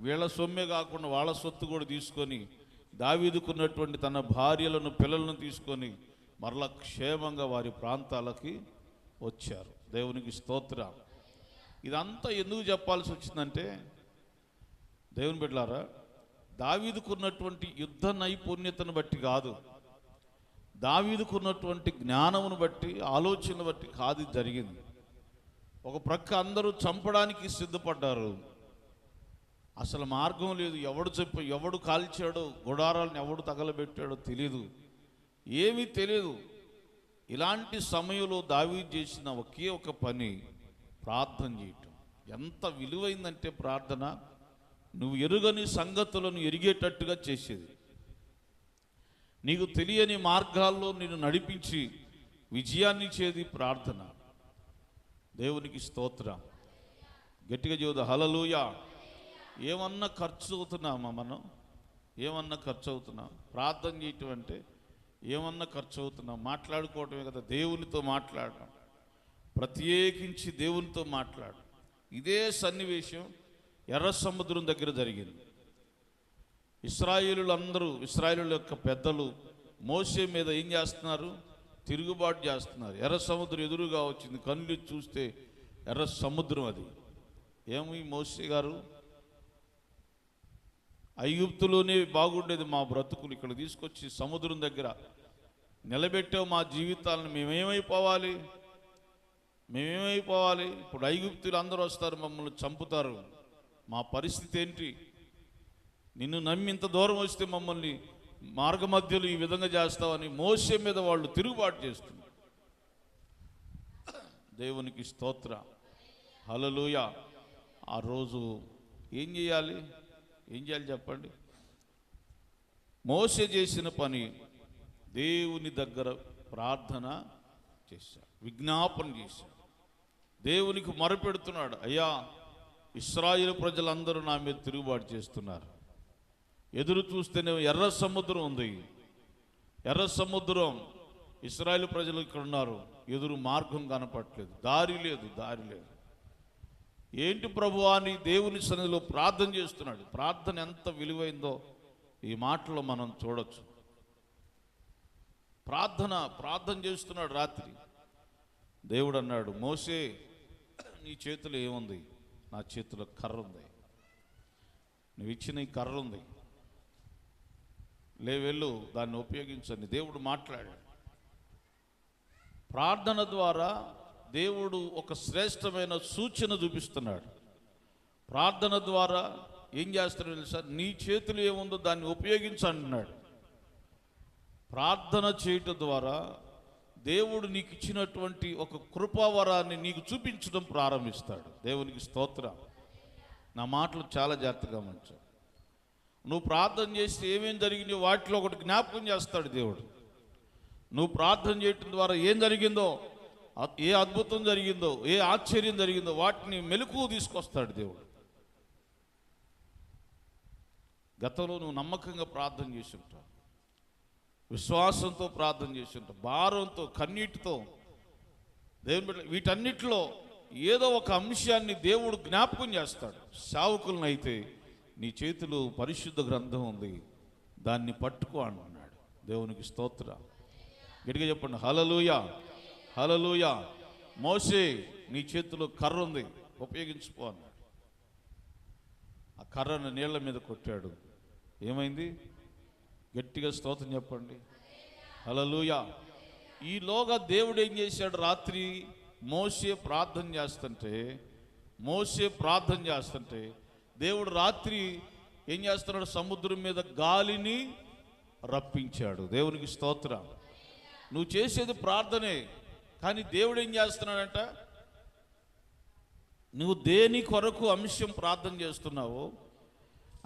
వీళ్ళ సొమ్మే కాకుండా వాళ్ళ సొత్తు కూడా తీసుకొని దావీదుకున్నటువంటి తన భార్యలను, పిల్లలను తీసుకొని మరలా క్షేమంగా వారి ప్రాంతాలకి వచ్చారు. దేవునికి స్తోత్ర. ఇదంతా ఎందుకు చెప్పాల్సి వచ్చిందంటే, దేవుని బిడ్డలారా, దావీదుకున్నటువంటి యుద్ధ నైపుణ్యతను బట్టి కాదు, దావీదుకున్నటువంటి జ్ఞానమును బట్టి, ఆలోచన బట్టి కాదు జరిగింది. ఒక ప్రక్క అందరూ చంపడానికి సిద్ధపడ్డారు. అసలు మార్గం లేదు, ఎవడు కాల్చాడో, గుడారాలను ఎవడు తగలబెట్టాడో తెలియదు, ఏమీ తెలియదు. ఇలాంటి సమయంలో దావీదు చేసిన ఒకే ఒక పని, ప్రార్థన చేయటం. ఎంత విలువైందంటే ప్రార్థన, నువ్వు ఎరుగని సంగతులను ఎరిగేటట్టుగా చేసేది. నీకు తెలియని మార్గాల్లో నిన్ను నడిపించి విజయాన్ని ఇచ్చేది ప్రార్థన. దేవునికి స్తోత్రం. గట్టిగా చెబుదా హల్లెలూయా. ఏమన్నా ఖర్చు అవుతున్నామా మనం? ఏమన్నా ఖర్చు అవుతున్నాం? ప్రార్థన చేయటం అంటే ఏమన్నా ఖర్చు అవుతున్నాం? మాట్లాడుకోవటమే కదా, దేవునితో మాట్లాడటం, ప్రత్యేకించి దేవునితో మాట్లాడు. ఇదే సన్నివేశం ఎర్ర సముద్రం దగ్గర జరిగింది. ఇశ్రాయేలుల యొక్క పెద్దలు మోషే మీద ఏం చేస్తున్నారు? తిరుగుబాటు చేస్తున్నారు. ఎర్ర సముద్రం ఎదురుగా వచ్చింది. కళ్ళు చూస్తే ఎర్ర సముద్రం. అది ఏమి మోషే గారు, ఐగుప్తులోనే బాగుండేది మా బ్రతుకులు, ఇక్కడ తీసుకొచ్చి సముద్రం దగ్గర నిలబెట్టావు మా జీవితాలను, మేమేమైపోవాలి? ఇప్పుడు ఐగుప్తులు అందరూ వస్తారు, మమ్మల్ని చంపుతారు, మా పరిస్థితి ఏంటి? నిన్ను నమ్మి ఇంత దూరం వస్తే మమ్మల్ని మార్గమధ్యలో ఈ విధంగా చేస్తావని మోషే మీద వాళ్ళు తిరుగుబాటు చేస్తున్నారు. దేవునికి స్తోత్ర, హల్లెలూయా. ఆ రోజు ఏం చేయాలి చెప్పండి? మోషే చేసిన పని దేవుని దగ్గర ప్రార్థన చేశాడు, విజ్ఞాపన చేశాడు, దేవునికి మొరపెడుతున్నాడు. అయ్యా, ఇశ్రాయేలు ప్రజలందరూ నా మీద తిరుగుబాటు చేస్తున్నారు. ఎదురు చూస్తేనే ఎర్ర సముద్రం ఉంది, ఎర్ర సముద్రం, ఇశ్రాయేలు ప్రజలు ఇక్కడ ఉన్నారు, ఎదురు మార్గం కనపట్లేదు, దారి లేదు. ఏంటి ప్రభువా అని దేవుని సన్నిధిలో ప్రార్థన చేస్తున్నాడు. ప్రార్థన ఎంత విలువైందో ఈ మాటలో మనం చూడొచ్చు. ప్రార్థన చేస్తున్నాడు రాత్రి. దేవుడు అన్నాడు, మోషే నీ చేతిలో ఏముంది? నా చేతిలో కర్ర ఉంది, నువ్వు ఇచ్చిన ఈ కర్ర ఉంది, వెళ్ళు దాన్ని ఉపయోగించండి. దేవుడు మాట్లాడాడు. ప్రార్థన ద్వారా దేవుడు ఒక శ్రేష్టమైన సూచన చూపిస్తున్నాడు. ప్రార్థన ద్వారా ఏం చేస్తాడో తెలుసా? నీ చేతులు ఏముందో దాన్ని ఉపయోగించంటున్నాడు. ప్రార్థన చేయటం ద్వారా దేవుడు నీకు ఇచ్చినటువంటి ఒక కృపావరాన్ని నీకు చూపించడం ప్రారంభిస్తాడు. దేవునికి స్తోత్రం. నా మాటలు చాలా జాగ్రత్తగా ఉంచు. నువ్వు ప్రార్థన చేస్తే ఏమేం జరిగిందో వాటిలో ఒకటి జ్ఞాపకం చేస్తాడు దేవుడు. నువ్వు ప్రార్థన చేయటం ద్వారా ఏం జరిగిందో, ఏ అద్భుతం జరిగిందో, ఏ ఆశ్చర్యం జరిగిందో వాటిని మెలకువ తీసుకొస్తాడు దేవుడు. గతంలో నువ్వు నమ్మకంగా ప్రార్థన చేసి ఉంటావు, విశ్వాసంతో ప్రార్థన చేసి ఉంటావు, భారంతో, కన్నీటితో. దేవుని బిడ్డ వీటన్నిటిలో ఏదో ఒక అంశాన్ని దేవుడు జ్ఞాపకం చేస్తాడు. సేవకులను అయితే నీ చేతిలో పరిశుద్ధ గ్రంథం ఉంది, దాన్ని పట్టుకో అంటున్నాడు. దేవునికి స్తోత్ర. గట్టిగా చెప్పండి, హల్లెలూయా, హల్లెలూయా. మోషే నీ చేతిలో కర్ర ఉంది, ఉపయోగించుకో అన్నాడు. ఆ కర్రను నీళ్ల మీద కొట్టాడు. ఏమైంది? గట్టిగా స్తోత్రం చెప్పండి, హల్లెలూయా. ఈలోగా దేవుడు ఏం చేశాడు? రాత్రి మోషే ప్రార్థన చేస్తుంటే దేవుడు రాత్రి ఏం చేస్తున్నాడు? సముద్రం మీద గాలిని రప్పించాడు. దేవునికి స్తోత్రం. నువ్వు చేసేది ప్రార్థనే, కానీ దేవుడు ఏం చేస్తున్నాడంట? నువ్వు దేని కొరకు అంశం ప్రార్థన చేస్తున్నావో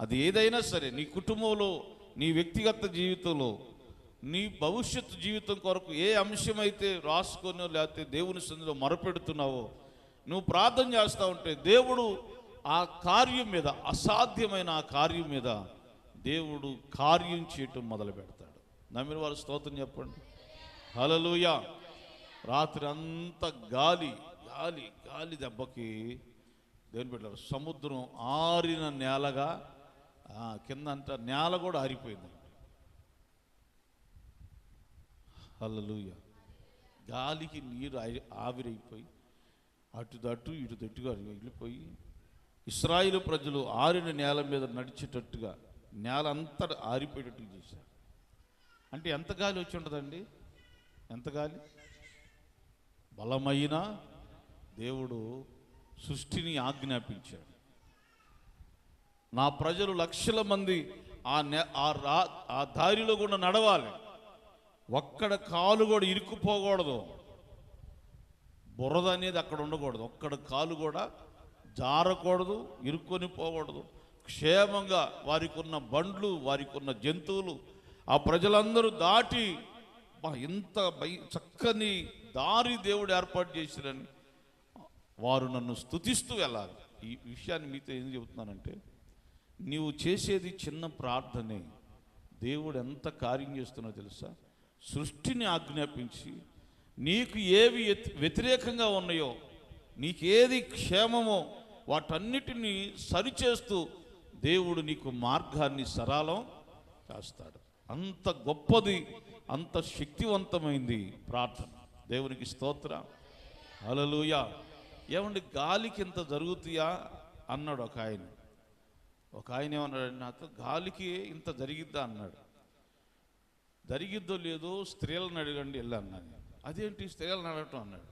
అది ఏదైనా సరే, నీ కుటుంబంలో, నీ వ్యక్తిగత జీవితంలో, నీ భవిష్యత్తు జీవితం కొరకు ఏ అంశమైతే రాసుకొని లేకపోతే దేవుని సన్నిధిలో మొరపెడుతున్నావో, నువ్వు ప్రార్థన చేస్తూ ఉంటే దేవుడు ఆ కార్యం మీద, అసాధ్యమైన ఆ కార్యం మీద దేవుడు కార్యం చేయటం మొదలు పెడతాడు. నమ్మిన వారు స్తోత్రం చెప్పండి, హల్లెలూయా. రాత్రి అంతా గాలి దెబ్బకి దేవుని బిడ్డలారా సముద్రం ఆరిన నేలగా, కింద అంతా నేల కూడా ఆరిపోయింది. హల్లెలూయా. గాలికి నీరు ఆవిరైపోయి అటు ఇటుగా వెళ్ళిపోయి ఇశ్రాయేలు ప్రజలు ఆరిన నేల మీద నడిచేటట్టుగా నేల అంతా ఆరిపోయేటట్టుగా చేశారు. అంటే ఎంత గాలి వచ్చి ఉంటుందండి? ఎంత గాలి! బలమైన దేవుడు సృష్టిని ఆజ్ఞాపించాడు. నా ప్రజలు లక్షల మంది ఆ దారిలో కూడా నడవాలి, ఒక్కడ కాలు కూడా ఇరుక్కుపోకూడదు, బురద అనేది అక్కడ ఉండకూడదు, ఒక్కడ కాలు కూడా జారకూడదు, ఇరుక్కొని పోకూడదు. క్షేమంగా వారికి ఉన్న బండ్లు, వారికి ఉన్న జంతువులు, ఆ ప్రజలందరూ దాటి ఇంత చక్కని దారి దేవుడు ఏర్పాటు చేసిరని వారు నన్ను స్తుతిస్తూ వెళ్ళాలి. ఈ విషయాన్ని మీతో ఏం చెబుతున్నానంటే, నీవు చేసేది చిన్న ప్రార్థనే, దేవుడు ఎంత కార్యం చేస్తున్నో తెలుసా? సృష్టిని ఆజ్ఞాపించి నీకు ఏవి వ్యతిరేకంగా ఉన్నాయో, నీకేది క్షేమమో వాటన్నిటినీ సరిచేస్తూ దేవుడు నీకు మార్గాన్ని సరళం చేస్తాడు. అంత గొప్పది, అంత శక్తివంతమైంది ప్రార్థన. దేవునికి స్తోత్రం, హల్లెలూయా. ఏమండి, గాలికి ఇంత జరుగుతాయా అన్నాడు ఒక ఆయన ఏమన్నాడు నాతో, గాలికి ఇంత జరిగిద్దా అన్నాడు. జరిగిద్దో లేదో స్త్రీలను అడగండి వెళ్ళి అన్నాను. అదేంటి స్త్రీలను అడగటం అన్నాడు.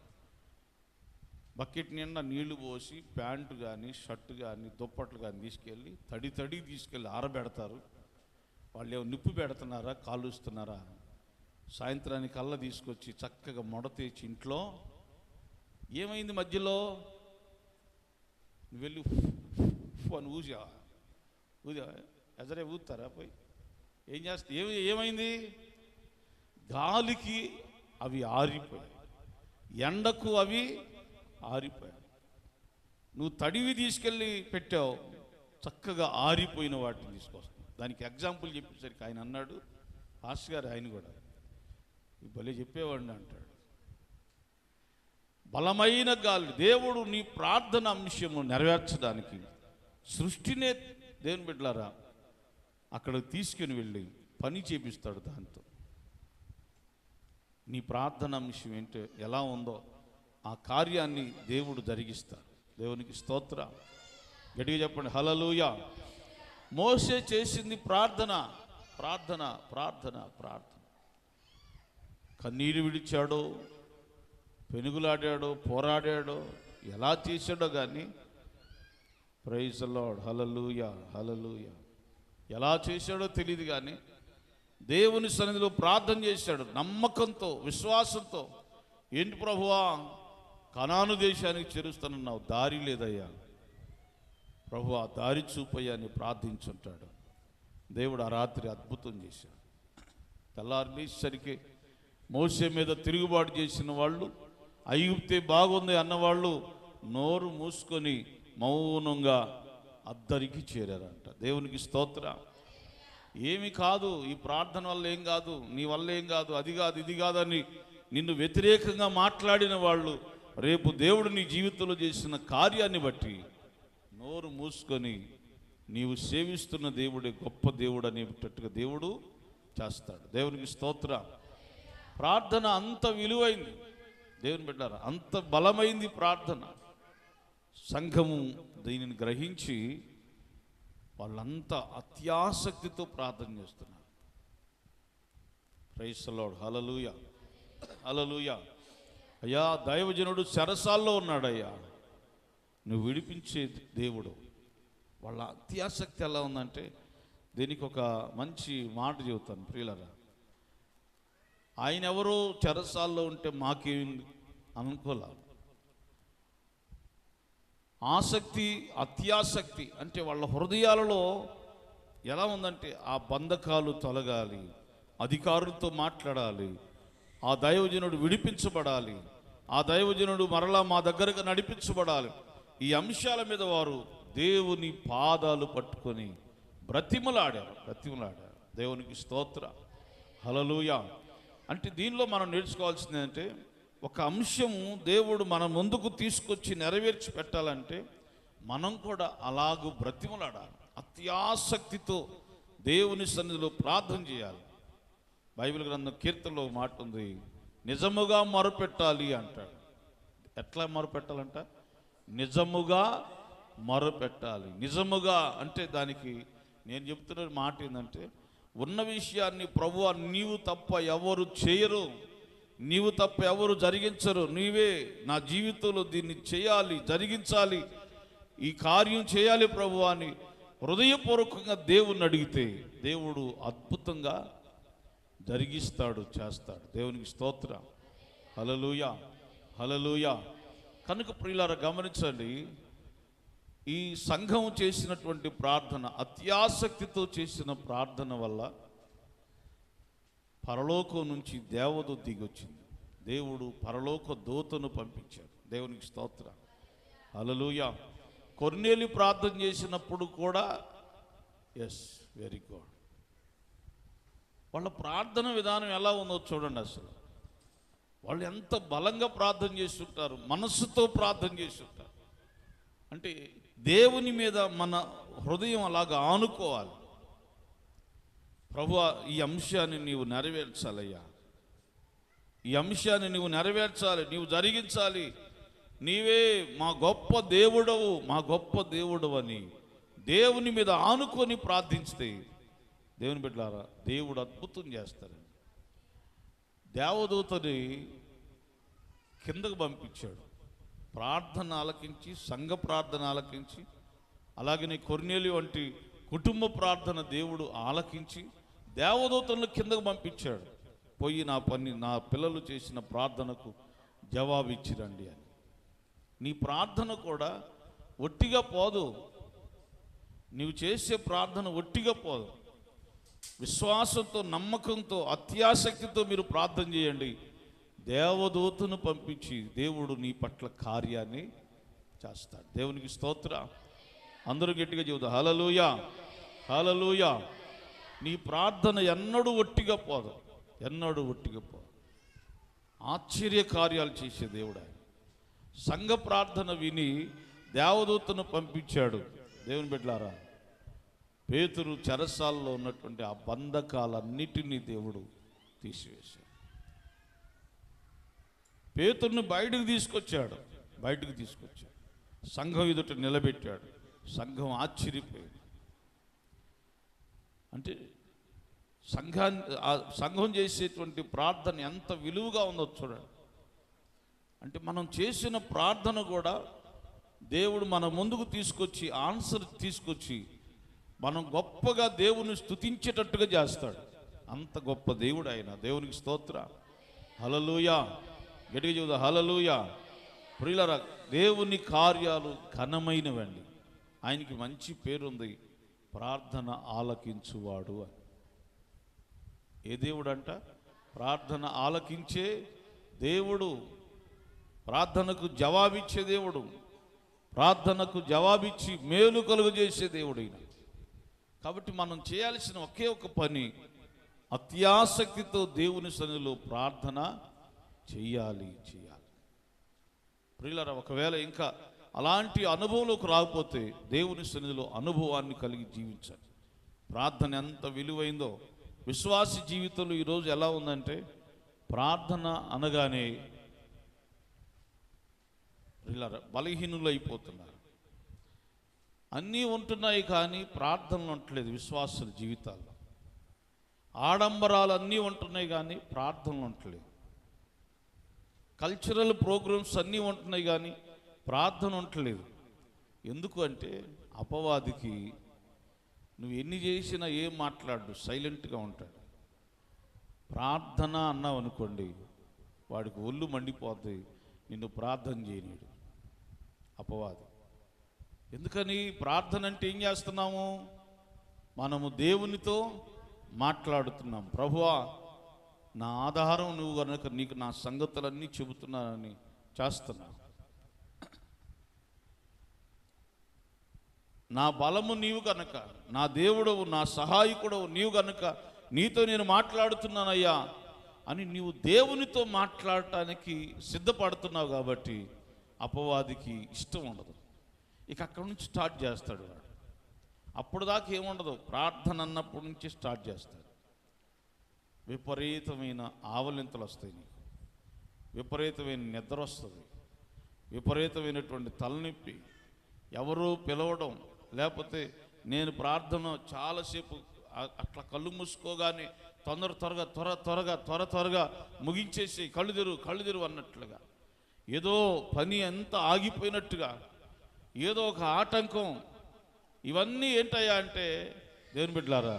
బకెట్ నిండా నీళ్లు పోసి ప్యాంటు కానీ షర్టు కానీ దుప్పట్లు కానీ తీసుకెళ్ళి తడి తీసుకెళ్ళి ఆరబెడతారు. వాళ్ళు ఏమో నిప్పు పెడుతున్నారా, కాలుస్తున్నారా? సాయంత్రానికి కల్లా తీసుకొచ్చి చక్కగా మొడతేచి ఇంట్లో ఏమైంది మధ్యలో నువ్వు వెళ్ళి అని ఊజా ఎజరే ఊతారా పోయి ఏం చేస్తా? ఏమైంది? గాలికి అవి ఆరిపోయాయి, ఎండకు అవి ఆరిపోయాయి. నువ్వు తడివి తీసుకెళ్ళి పెట్టావు, చక్కగా ఆరిపోయిన వాటిని తీసుకొస్తావు. దానికి ఎగ్జాంపుల్ చెప్పేసరికి ఆయన అన్నాడు, పాస్టర్ గారు ఆయన కూడా భలే చెప్పేవాడిని అంటాడు, బలమైన గాలి. దేవుడు నీ ప్రార్థన అంశము నెరవేర్చడానికి సృష్టినే దేవుని బిడ్డలారా అక్కడికి తీసుకుని వెళ్ళి పని చేపిస్తాడు. దాంతో నీ ప్రార్థన అంశం ఏంటో ఎలా ఉందో ఆ కార్యాన్ని దేవుడు జరిగిస్తాడు. దేవునికి స్తోత్రం. గట్టిగా చెప్పండి హల్లెలూయా. మోసే చేసింది ప్రార్థన ప్రార్థన ప్రార్థన ప్రార్థన. కన్నీరు విడిచాడో, పెనుగులాడాడో, పోరాడాడో, ఎలా చేశాడో కానీ ప్రైజ్ ది లార్డ్ హల్లెలూయా హల్లెలూయా. ఎలా చేశాడో తెలియదు కానీ దేవుని సన్నిధిలో ప్రార్థన చేశాడు నమ్మకంతో, విశ్వాసంతో. ఏంటి ప్రభువా, కనాను దేశానికి చేరుస్తానన్నావు, దారి లేదయ్యా ప్రభువా, దారి చూపయ్యా అని ప్రార్థించుంటాడు. దేవుడు ఆ రాత్రి అద్భుతం చేశాడు. తెల్లారిసరికి మోసే మీద తిరుగుబాటు చేసిన వాళ్ళు, ఐగుప్తే బాగుంది అన్నవాళ్ళు నోరు మూసుకొని మౌనంగా అద్దరికి చేరారంట. దేవునికి స్తోత్రం. ఏమి కాదు, ఈ ప్రార్థన వల్ల ఏం కాదు, నీ వల్ల ఏం కాదు, అది కాదు ఇది కాదని నిన్ను వ్యతిరేకంగా మాట్లాడిన వాళ్ళు రేపు దేవుడు నీ జీవితంలో చేసిన కార్యాన్ని బట్టి నోరు మూసుకొని నీవు సేవిస్తున్న దేవుడే గొప్ప దేవుడు అనేటట్టుగా దేవుడు చేస్తాడు. దేవునికి స్తోత్రం. ప్రార్థన అంత విలువైంది దేవుని బిడ్డారా, అంత బలమైంది ప్రార్థన. సంఘము దీనిని గ్రహించి వాళ్ళంతా అత్యాసక్తితో ప్రార్థన చేస్తున్నారు. ప్రైజ్ ది లార్డ్ హల్లెలూయా హల్లెలూయా. అయ్యా దైవజనుడు చెరసాల్లో ఉన్నాడయ్యా, నువ్వు విడిపించే దేవుడు. వాళ్ళ అత్యాసక్తి ఎలా ఉందంటే, దీనికి ఒక మంచి మాట చెబుతాను ప్రియులరా. ఆయన ఎవరో చెరసాల్లో ఉంటే మాకేం అనుకోలే. ఆసక్తి, అత్యాసక్తి అంటే వాళ్ళ హృదయాలలో ఎలా ఉందంటే, ఆ బంధకాలు తొలగాలి, అధికారులతో మాట్లాడాలి, ఆ దైవజనుడు విడిపించబడాలి, ఆ దైవజనుడు మరలా మా దగ్గరకు నడిపించబడాలి. ఈ అంశాల మీద వారు దేవుని పాదాలు పట్టుకొని బ్రతిమలాడారు. దేవునికి స్తోత్రం హల్లెలూయా. అంటే దీనిలో మనం నేర్చుకోవాల్సింది ఏంటంటే, ఒక అంశము దేవుడు మన ముందుకు తీసుకొచ్చి నెరవేర్చి పెట్టాలంటే మనం కూడా అలాగూ బ్రతిమలాడాలి, అత్యాసక్తితో దేవుని సన్నిధిలో ప్రార్థన చేయాలి. బైబిల్ గ్రంథం కీర్తనలో మాట ఉంది, నిజముగా మొరపెట్టాలి అంటాడు. ఎట్లా మొరపెట్టాలంట? నిజముగా మొరపెట్టాలి. నిజముగా అంటే దానికి నేను చెప్తున్న మాట ఏంటంటే, ఉన్న విషయాన్ని ప్రభువా నీవు తప్ప ఎవరు చేయరు, నీవు తప్ప ఎవరు జరిగించరు, నీవే నా జీవితంలో దీన్ని చేయాలి, జరిగించాలి, ఈ కార్యం చేయాలి ప్రభువా అని హృదయపూర్వకంగా దేవుణ్ణి అడిగితే దేవుడు అద్భుతంగా జరిగిస్తాడు, చేస్తాడు. దేవునికి స్తోత్రం హల్లెలూయా హల్లెలూయా. కనుక ప్రియులారా గమనించండి, ఈ సంఘం చేసినటువంటి ప్రార్థన, అత్యాసక్తితో చేసిన ప్రార్థన వల్ల పరలోకం నుంచి దేవదూత దిగొచ్చింది. దేవుడు పరలోక దూతను పంపించాడు. దేవునికి స్తోత్రం హల్లెలూయా. కొర్నేలి ప్రార్థన చేసినప్పుడు కూడా ఎస్ వెరీ గుడ్. వాళ్ళ ప్రార్థన విధానం ఎలా ఉందో చూడండి. అసలు వాళ్ళు ఎంత బలంగా ప్రార్థన చేస్తుంటారు, మనస్సుతో ప్రార్థన చేస్తుంటారు. అంటే దేవుని మీద మన హృదయం అలాగా ఆనుకోవాలి. ప్రభువా ఈ అంశాన్ని నీవు నెరవేర్చాలయ్యా, ఈ అంశాన్ని నీవు నెరవేర్చాలి, నీవు జరిగించాలి, నీవే మా గొప్ప దేవుడవు, మా గొప్ప దేవుడవు అని దేవుని మీద ఆనుకొని ప్రార్థించితే దేవుని బిడ్డలారా దేవుడు అద్భుతం చేస్తాడు. దేవదూతని కిందకు పంపించాడు, ప్రార్థన ఆలకించి, సంఘ ప్రార్థన ఆలకించి, అలాగనే కొర్నేలి వంటి కుటుంబ ప్రార్థన దేవుడు ఆలకించి దేవదూతలను కిందకు పంపించాడు. పోయి నా పిల్లలు చేసిన ప్రార్థనకు జవాబు ఇచ్చిరండి అని. నీ ప్రార్థన కూడా ఒట్టిగా పోదు. నీవు చేసే ప్రార్థన ఒట్టిగా పోదు. విశ్వాసంతో, నమ్మకంతో, అత్యాసక్తితో మీరు ప్రార్థన చేయండి. దేవదూతను పంపించి దేవుడు నీ పట్ల కార్యాన్ని చేస్తాడు. దేవునికి స్తోత్ర. అందరూ గట్టిగా చెబుతా హల్లెలూయా, హల్లెలూయా. నీ ప్రార్థన ఎన్నడూ ఒట్టిగా పోదు, ఎన్నడూ ఒట్టిగా పోదు. ఆశ్చర్య కార్యాలు చేసే దేవుడు ఆయన. సంఘ ప్రార్థన విని దేవదూతను పంపించాడు. దేవుని బిడ్డలారా, పేతురు చెరసాల్లో ఉన్నటువంటి ఆ బంధకాలన్నిటినీ దేవుడు తీసివేశాడు. పేతురుని బయటకు తీసుకొచ్చాడు. సంఘం ఎదుట నిలబెట్టాడు. సంఘం ఆశ్చర్యపోయింది. అంటే సంఘం చేసేటువంటి ప్రార్థన ఎంత విలువగా ఉందో చూడండి. అంటే మనం చేసిన ప్రార్థన కూడా దేవుడు మన ముందుకు తీసుకొచ్చి, ఆన్సర్ తీసుకొచ్చి మనం గొప్పగా దేవుని స్తుతించేటట్టుగా చేస్తాడు. అంత గొప్ప దేవుడు ఆయన. దేవునికి స్తోత్ర. హల్లెలూయా. గట్టిగా చెబుదా హల్లెలూయా. ప్రియులారా, దేవుని కార్యాలు ఘనమైనవండి. ఆయనకి మంచి పేరుంది, ప్రార్థన ఆలకించువాడు అని. ఏ దేవుడు అంట? ప్రార్థన ఆలకించే దేవుడు, ప్రార్థనకు జవాబిచ్చే దేవుడు, ప్రార్థనకు జవాబిచ్చి మేలు కలుగజేసే దేవుడు ఈయన. కాబట్టి మనం చేయాల్సిన ఒకే ఒక పని, అత్యాసక్తితో దేవుని సన్నిధిలో ప్రార్థన చేయాలి. ప్రియులారా, ఒకవేళ ఇంకా అలాంటి అనుభవంలోకి రాకపోతే దేవుని సన్నిధిలో అనుభవాన్ని కలిగి జీవించాలి. ప్రార్థన ఎంత విలువైందో. విశ్వాసి జీవితంలో ఈరోజు ఎలా ఉందంటే, ప్రార్థన అనగానే ప్రియులారా బలహీనులు అయిపోతున్నారు. అన్నీ ఉంటున్నాయి కానీ ప్రార్థనలు ఉండట్లేదు విశ్వాసుల జీవితాల్లో. ఆడంబరాలు అన్నీ ఉంటున్నాయి కానీ ప్రార్థనలు ఉండట్లేదు. కల్చరల్ ప్రోగ్రామ్స్ అన్నీ ఉంటున్నాయి కానీ ప్రార్థన ఉండట్లేదు. ఎందుకు అంటే, అపవాదికి నువ్వు ఎన్ని చేసినా ఏం మాట్లాడు, సైలెంట్గా ఉంటాడు. ప్రార్థన అన్నావు అనుకోండి, వాడికి ఒళ్ళు మండిపోతుంది, నిన్ను ప్రార్థన చేయనీడు అపవాది. ఎందుకని? ప్రార్థన అంటే ఏం చేస్తున్నాము? మనము దేవునితో మాట్లాడుతున్నాం. ప్రభువా, నా ఆధారం నువ్వు కనుక నీకు నా సంగతులన్నీ చెబుతున్నానని చేస్తున్నా. నా బలము నీవు కనుక, నా దేవుడవు, నా సహాయకుడవు నీవు కనుక నీతో నేను మాట్లాడుతున్నానయ్యా అని నీవు దేవునితో మాట్లాడటానికి సిద్ధపడుతున్నావు. కాబట్టి అపవాదికి ఇష్టం ఉండదు. ఇక అక్కడి నుంచి స్టార్ట్ చేస్తాడు వాడు. అప్పుడు దాకా ఏముండదు, ప్రార్థన అన్నప్పటి నుంచి స్టార్ట్ చేస్తాడు. విపరీతమైన ఆవలింతలు వస్తాయి నీకు, విపరీతమైన నిద్ర వస్తుంది, విపరీతమైనటువంటి తలనొప్పి, ఎవరు పిలవడం, లేకపోతే నేను ప్రార్థన చాలాసేపు అట్లా కళ్ళు మూసుకోగానే త్వరగా ముగించేసి కళ్ళు తెరు అన్నట్లుగా, ఏదో పని అంతా ఆగిపోయినట్టుగా, ఏదో ఒక ఆటంకం. ఇవన్నీ ఏంటయ్యా అంటే, దేవుని బిడ్డలారా,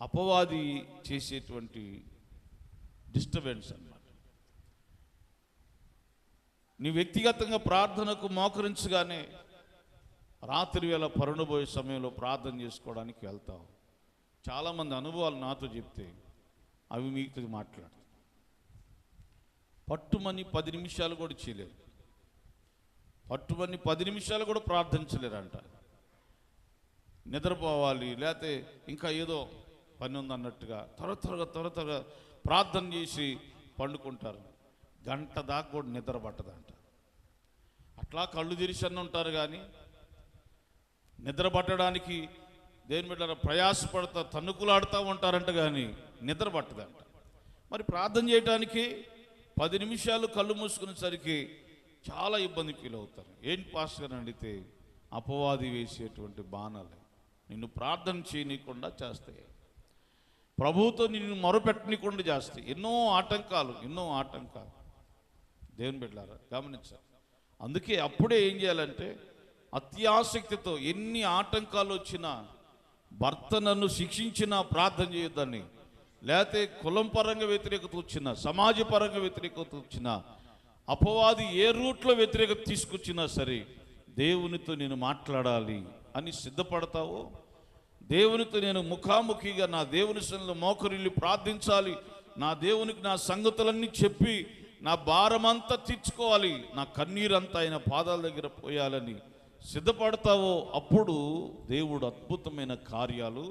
అపవాది చేసేటువంటి డిస్టర్బెన్స్ అన్నమాట. నీ వ్యక్తిగతంగా ప్రార్థనకు మోకరించగానే రాత్రి వేళ పరుండబోయే సమయంలో ప్రార్థన చేసుకోవడానికి వెళ్తావు. చాలామంది అనుభవాలు నాతో చెప్తే అవి మీకు మాట్లాడు. పట్టుమని 10 నిమిషాలు కూడా చేయలేరు, పట్టుమని 10 నిమిషాలు కూడా ప్రార్థించలేరంట. నిద్రపోవాలి, లేకపోతే ఇంకా ఏదో పని ఉందన్నట్టుగా త్వరగా ప్రార్థన చేసి పండుకుంటారు. గంట దాకా కూడా నిద్ర పట్టదంట. అట్లా కళ్ళు తెరిచి ఉంటారు కానీ నిద్ర పట్టడానికి దేని మీద ప్రయాసపడతా తన్నుకులాడుతూ ఉంటారంట, కానీ నిద్ర పట్టదంట. మరి ప్రార్థన చేయడానికి 10 నిమిషాలు కళ్ళు మూసుకునేసరికి చాలా ఇబ్బంది ఫీల్ అవుతారు. ఏంటి పాస్టర్ గారు అడిగితే, అపవాది వేసేటువంటి బాణాలు నిన్ను ప్రార్థన చేయనీయకుండా చేస్తాయి, ప్రభువుతో నిన్ను మొరపెట్టనీయకుండా చేస్తాయి. ఎన్నో ఆటంకాలు. దేవుని బిడ్డలారా గమనించాలి. అందుకే అప్పుడే ఏం చేయాలంటే అత్యాసక్తితో ఎన్ని ఆటంకాలు వచ్చినా, భర్త నన్ను శిక్షించినా ప్రార్థన చేయొద్దని, లేకపోతే కులం పరంగా వ్యతిరేకత వచ్చినా, సమాజపరంగా వ్యతిరేకత వచ్చినా, అపవాది ఏ రూట్లో వ్యతిరేకత తీసుకొచ్చినా సరే దేవునితో నేను మాట్లాడాలి అని సిద్ధపడతావో, దేవునితో నేను ముఖాముఖిగా నా దేవుని సన్నిధిలో మోకరిల్లి ప్రార్థించాలి, నా దేవునికి నా సంగతులన్నీ చెప్పి నా భారమంతా తీర్చుకోవాలి, నా కన్నీరంతా ఆయన పాదాల దగ్గర పోయాలని సిద్ధపడతావో అప్పుడు దేవుడు అద్భుతమైన కార్యాలు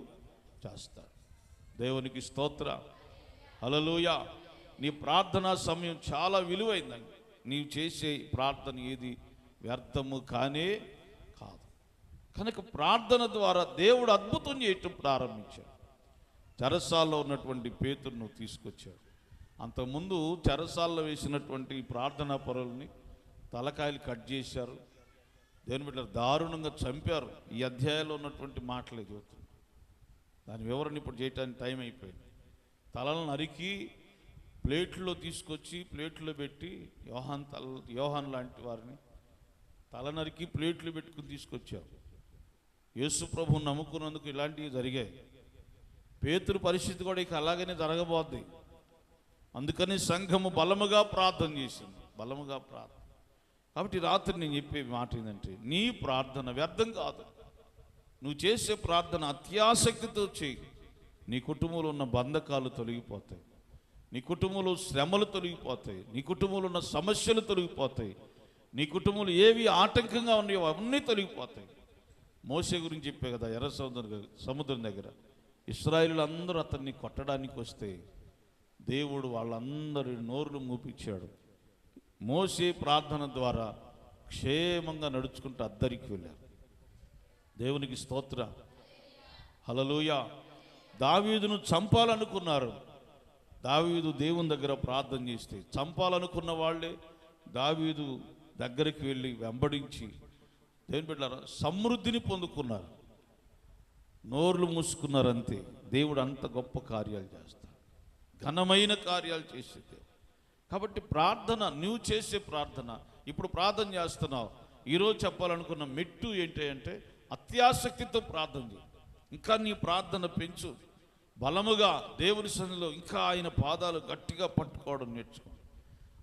చేస్తాడు. దేవునికి స్తోత్ర. హల్లెలూయా. నీ ప్రార్థనా సమయం చాలా విలువైందండి. నీవు చేసే ప్రార్థన ఏది వ్యర్థము కానే కాదు. కనుక ప్రార్థన ద్వారా దేవుడు అద్భుతం చేయటం ప్రారంభించాడు. చెరసాల్లో ఉన్నటువంటి పేతురును తీసుకొచ్చాడు. అంతకుముందు చెరసాల్లో వేసినటువంటి ప్రార్థనా పరులని తలకాయలు కట్ చేశారు, దేవుని బిడ్డలు దారుణంగా చంపారు. ఈ అధ్యాయంలో ఉన్నటువంటి మాటలే చెబుతుంది. దాని వివరణ ఇప్పుడు చేయడానికి టైం అయిపోయింది. తలను నరికి ప్లేట్లో తీసుకొచ్చి ప్లేట్లో పెట్టి యోహాన్ లాంటి వారిని తల నరికి ప్లేట్లు పెట్టుకుని తీసుకొచ్చారు. యేసు ప్రభువుని నమ్ముకున్నందుకు ఇలాంటివి జరిగాయి. పేతురు పరిస్థితి కూడా ఇక అలాగనే జరగబోద్ది. అందుకని సంఘము బలముగా ప్రార్థన చేసింది, బలముగా ప్రార్థన. కాబట్టి రాత్రి నేను చెప్పే మాట ఏంటంటే, నీ ప్రార్థన వ్యర్థం కాదు. నువ్వు చేసే ప్రార్థన అత్యాసక్తితో చేయి. నీ కుటుంబంలో ఉన్న బంధకాలు తొలగిపోతాయి, నీ కుటుంబంలో శ్రమలు తొలగిపోతాయి, నీ కుటుంబంలో ఉన్న సమస్యలు తొలగిపోతాయి, నీ కుటుంబంలో ఏవి ఆటంకంగా ఉన్నాయో అవన్నీ తొలగిపోతాయి. మోసే గురించి చెప్పే కదా, ఎర్ర సముద్రం దగ్గర ఇశ్రాయేలు అందరూ అతన్ని కొట్టడానికి వస్తే దేవుడు వాళ్ళందరి నోరులు మూపించాడు. మోసే ప్రార్థన ద్వారా క్షేమంగా నడుచుకుంటూ అద్దరికి వెళ్ళారు. దేవునికి స్తోత్ర. హల్లెలూయా. దావీదును చంపాలనుకున్నారు. దావీదు దేవుని దగ్గర ప్రార్థన చేస్తే చంపాలనుకున్న వాళ్ళే దావీదు దగ్గరికి వెళ్ళి వెంబడించి దేవుని బిడ్డలారా సమృద్ధిని పొందుకున్నారు. నోర్లు మూసుకున్నారు అంతే. దేవుడు అంత గొప్ప కార్యాలు చేస్తాడు, ఘనమైన కార్యాలు చేసేది. కాబట్టి ప్రార్థన, నువ్వు చేసే ప్రార్థన, ఇప్పుడు ప్రార్థన చేస్తున్నావు, ఈరోజు చెప్పాలనుకున్న మెట్టు ఏంటి అంటే అత్యాసక్తితో ప్రార్థన చేయి. ఇంకా నీ ప్రార్థన పెంచు, బలముగా దేవుని సన్నిధిలో ఇంకా ఆయన పాదాలు గట్టిగా పట్టుకోవడం నేర్చుకో.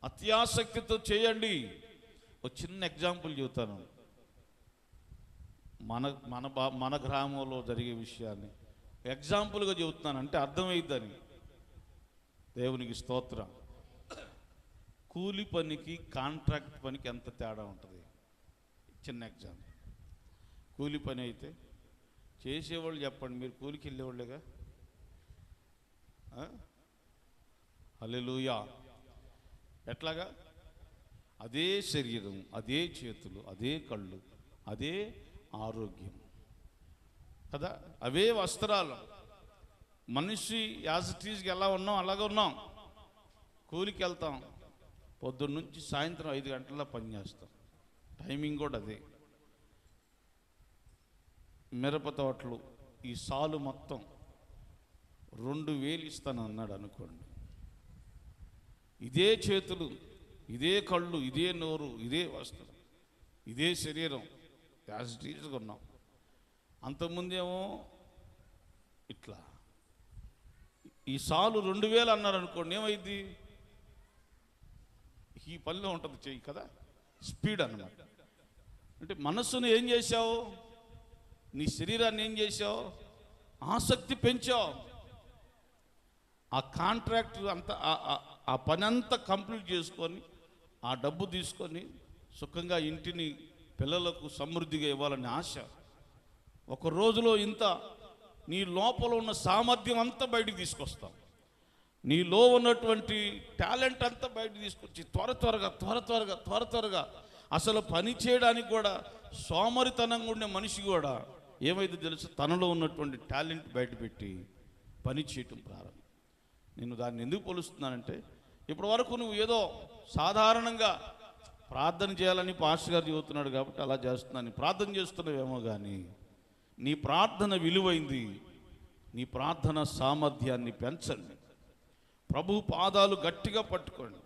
అత్యాసక్తితో చేయండి. ఒక చిన్న ఎగ్జాంపుల్ చెబుతాను. మన గ్రామంలో జరిగే విషయాన్ని ఎగ్జాంపుల్గా చెబుతున్నాను, అంటే అర్థమైద్దని. దేవునికి స్తోత్రం. కూలి పనికి కాంట్రాక్ట్ పనికి ఎంత తేడా ఉంటుంది? చిన్న ఎగ్జాంపుల్. కూలి పని అయితే చేసేవాళ్ళు చెప్పండి, మీరు కూలికి వెళ్ళేవాళ్ళేగా. హల్లెలూయా. ఎట్లాగా? అదే శరీరం, అదే చేతులు, అదే కళ్ళు, అదే ఆరోగ్యం కదా, అవే వస్త్రాలు. మనిషి యాజ్ ఇట్ ఈజ్కి ఎలా ఉన్నాం అలాగే ఉన్నాం. కూలికి వెళ్తాం, పొద్దున్న నుంచి సాయంత్రం 5 గంటల్లో పనిచేస్తాం, టైమింగ్ కూడా అదే. మిరప తోటలు ఈ సాలు మొత్తం 2000 ఇస్తాను అన్నాడు అనుకోండి. ఇదే చేతులు, ఇదే కళ్ళు, ఇదే నోరు, ఇదే వస్త్రం, ఇదే శరీరం, యాజ్ ఇట్ ఈజ్గా ఉన్నాం. అంతకుముందేమో ఇట్లా. ఈ సాలు 2000 అన్నారు అనుకోండి, ఏమైంది? ఈ పనిలో ఉంటుంది చెయ్యి కదా, స్పీడ్ అన్నమాట. అంటే మనస్సును ఏం చేశావు? నీ శరీరాన్ని ఏం చేశావు? ఆసక్తి పెంచావు. ఆ కాంట్రాక్ట్ అంతా, ఆ పని అంతా కంప్లీట్ చేసుకొని ఆ డబ్బు తీసుకొని సుఖంగా ఇంటిని పిల్లలకు సమృద్ధిగా ఇవ్వాలని ఆశ. ఒక రోజులో ఇంత నీ లోపల ఉన్న సామర్థ్యం అంతా బయటికి తీసుకొస్తాం. నీలో ఉన్నటువంటి టాలెంట్ అంతా బయటకు తీసుకొచ్చి త్వరగా అసలు పని చేయడానికి కూడా సోమరితనంగా ఉండే మనిషి కూడా ఏమైతే తెలుసు, తనలో ఉన్నటువంటి టాలెంట్ బయటపెట్టి పని చేయటం ప్రారంభం. నేను దాన్ని ఎందుకు పోలుస్తున్నానంటే, ఇప్పటి వరకు నువ్వు ఏదో సాధారణంగా ప్రార్థన చేయాలని పాస్టర్ గారు చెబుతున్నాడు కాబట్టి అలా చేస్తున్నాను, ప్రార్థన చేస్తున్నావేమో కానీ నీ ప్రార్థన విలువైంది. నీ ప్రార్థన సామర్థ్యాన్ని పెంచండి. ప్రభు పాదాలు గట్టిగా పట్టుకోండి.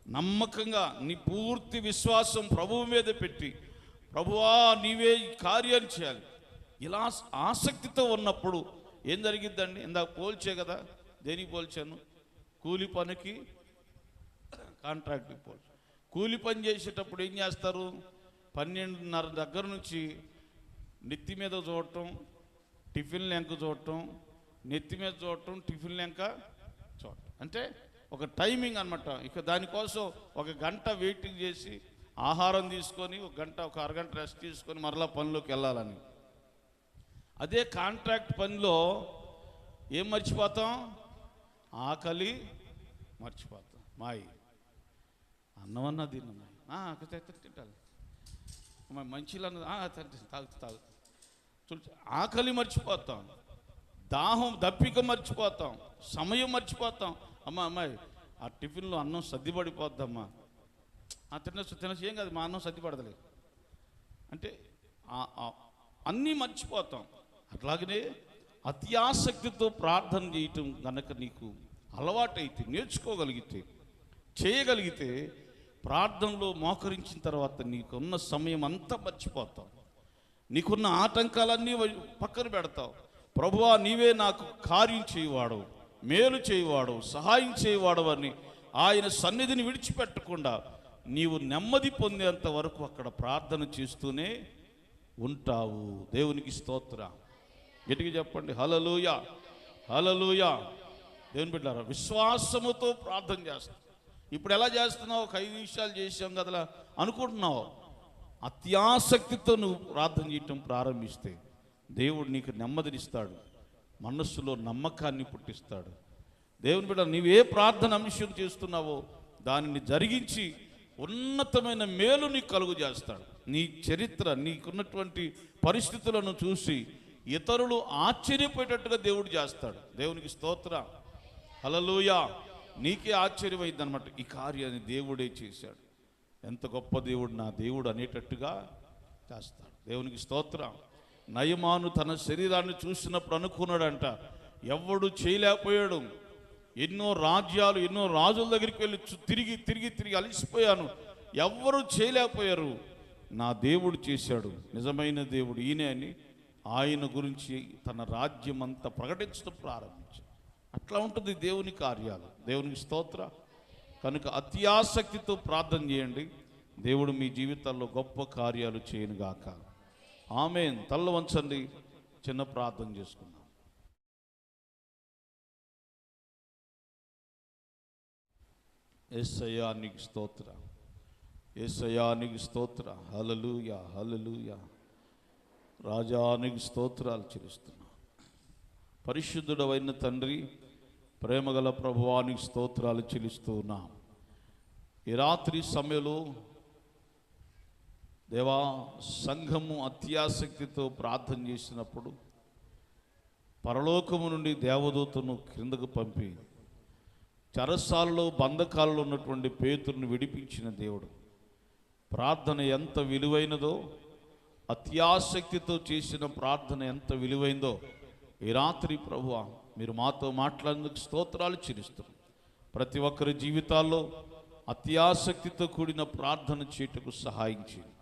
నమ్మకంగా నీ పూర్తి విశ్వాసం ప్రభువు మీద పెట్టి, ప్రభువా నీవే ఈ కార్యాలు చేయాలి, ఇలా ఆసక్తితో ఉన్నప్పుడు ఏం జరిగిద్దండి? ఇందాక పోల్చే కదా, దేనికి పోల్చాను? కూలి పనికి కాంట్రాక్ట్కి పోల్చు. కూలి పని చేసేటప్పుడు ఏం చేస్తారు? 12:30 దగ్గర నుంచి నెత్తి మీద చూడటం, టిఫిన్ లెంక చూడటం, నెత్తి మీద చూడటం, టిఫిన్ లెంక చూడటం, అంటే ఒక టైమింగ్ అనమాట. ఇక దానికోసం 1 గంట వెయిటింగ్ చేసి ఆహారం తీసుకొని 1 గంట, 1 అరగంట రెస్ట్ తీసుకొని మరలా పనిలోకి వెళ్ళాలని. అదే కాంట్రాక్ట్ పనిలో ఏం మర్చిపోతాం? ఆకలి మర్చిపోతాం. మాయి అన్నం అన్నా తిన్నాం, తింటాలి, మంచిలు అన్నది తాగు. ఆకలి మర్చిపోతాం, దాహం దప్పిక మర్చిపోతాం, సమయం మర్చిపోతాం. అమ్మాయి ఆ టిఫిన్లో అన్నం సర్దిపడిపోద్దమ్మా, తినచ్చు ఏం కాదు, మా అన్నం సర్దిపడదలే అంటే అన్నీ మర్చిపోతాం. అట్లాగనే అతి ఆసక్తితో ప్రార్థన చేయటం కనుక నీకు అలవాటైతే, నేర్చుకోగలిగితే, చేయగలిగితే, ప్రార్థనలో మోకరించిన తర్వాత నీకున్న సమయం అంతా మర్చిపోతావు, నీకున్న ఆటంకాలన్నీ పక్కన పెడతావు. ప్రభువా నీవే నాకు కార్యం చేయవాడు, మేలు చేయవాడు, సహాయం చేయవాడు అని ఆయన సన్నిధిని విడిచిపెట్టకుండా నీవు నెమ్మది పొందేంత వరకు అక్కడ ప్రార్థన చేస్తూనే ఉంటావు. దేవునికి స్తోత్రం. గట్టిగా చెప్పండి హల్లెలూయా, హల్లెలూయా. దేవుని బిడ్డలారా, విశ్వాసముతో ప్రార్థన చేస్తావు. ఇప్పుడు ఎలా చేస్తున్నావు? 5 నిమిషాలు చేసాం కదా అనుకుంటున్నావు. అత్యాసక్తితో నువ్వు ప్రార్థన చేయటం ప్రారంభిస్తే దేవుడు నీకు నెమ్మదినిస్తాడు, మనస్సులో నమ్మకాన్ని పుట్టిస్తాడు. దేవుని బిడ్డ, నీవే ప్రార్థన అంశం చేస్తున్నావో దానిని జరిగించి ఉన్నతమైన మేలు నీకు కలుగు చేస్తాడు. నీ చరిత్ర, నీకున్నటువంటి పరిస్థితులను చూసి ఇతరులు ఆశ్చర్యపోయేటట్టుగా దేవుడు చేస్తాడు. దేవునికి స్తోత్రం, హల్లెలూయా. నీకే ఆశ్చర్యమైంది అనమాట, ఈ కార్యాన్ని దేవుడే చేశాడు, ఎంత గొప్ప దేవుడు నా దేవుడు అనేటట్టుగా చేస్తాడు. దేవునికి స్తోత్రం. నయమాను తన శరీరాన్ని చూసినప్పుడు అనుకున్నాడంట, ఎవడు చేయలేకపోయాడు, ఎన్నో రాజ్యాలు, ఎన్నో రాజుల దగ్గరికి వెళ్ళి తిరిగి తిరిగి తిరిగి అలసిపోయాను, ఎవ్వరూ చేయలేకపోయారు, నా దేవుడు చేశాడు, నిజమైన దేవుడు ఈయనే అని ఆయన గురించి తన రాజ్యం అంతా ప్రకటించడం ప్రారంభించాడు. అట్లా ఉంటుంది దేవుని కార్యాలు. దేవునికి స్తోత్ర. కనుక అతి ఆసక్తితో ప్రార్థన చేయండి, దేవుడు మీ జీవితాల్లో గొప్ప కార్యాలు చేయనుగాక. ఆమేన్. తల్ల వంచండి, చిన్న ప్రార్థన చేసుకుందాం. యేసయ్యా నీకు స్తోత్ర, యేసయ్యా నీకు స్తోత్ర. హల్లెలూయా, హల్లెలూయా. రాజా నీకు స్తోత్రాలు చెల్లిస్తున్నా. పరిశుద్ధుడవైన తండ్రి, ప్రేమగల ప్రభువా నీకు స్తోత్రాలు చెల్లిస్తూ ఉన్నాం. ఈ రాత్రి సమయంలో దేవా, సంఘము అత్యాసక్తితో ప్రార్థన చేసినప్పుడు పరలోకము నుండి దేవదూతను క్రిందకు పంపి చెరసాలలో బంధకాలలో ఉన్నటువంటి పేతురుని విడిపించిన దేవుడు. ప్రార్థన ఎంత విలువైనదో, అత్యాసక్తితో చేసిన ప్రార్థన ఎంత విలువైందో ఈ రాత్రి ప్రభువా మీరు మాతో మాట్లాడేందుకు స్తోత్రాలు చెల్లిస్తున్నాం. ప్రతి ఒక్కరి జీవితాల్లో అత్యాసక్తితో కూడిన ప్రార్థన చేయటకు సహాయం చేయండి.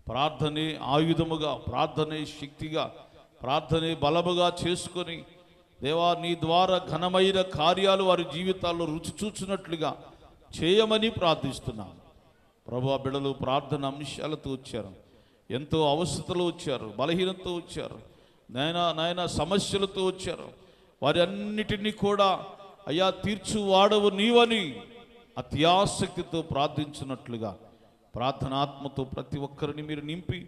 ప్రార్థనే ఆయుధముగా, ప్రార్థనే శక్తిగా, ప్రార్థనే బలముగా చేసుకొని దేవా నీ ద్వారా ఘనమైన కార్యాలు వారి జీవితాల్లో రుచి చూచినట్లుగా చేయమని ప్రార్థిస్తున్నాం. ప్రభువా, బిడ్డలు ప్రార్థన అంశాలతో వచ్చారు, ఎంతో అవసరతలు వచ్చారు, బలహీనతతో వచ్చారు, నాయన సమస్యలతో వచ్చారు. వారి అన్నిటినీ కూడా అయ్యా తీర్చువాడవు నీవని అత్యాసక్తితో ప్రార్థించినట్లుగా ప్రార్థనాత్మతో ప్రతి ఒక్కరిని మీరు నింపి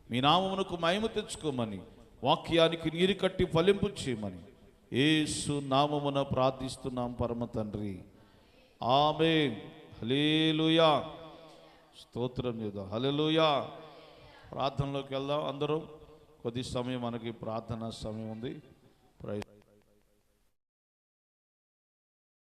మీ నామమునకు మహిమ తెచ్చుకోమని, వాక్యానికి నీరు కట్టి ఫలింపు చేయమని యేసు నామమున ప్రార్థిస్తున్నాం పరమ తండ్రి. ఆమేన్. హల్లెలూయా. స్తోత్రం చేద్దాం. హల్లెలూయా. ప్రార్థనలోకి వెళ్దాం అందరూ. కొద్ది సమయం మనకి ప్రార్థనా సమయం ఉంది. ప్రైజ్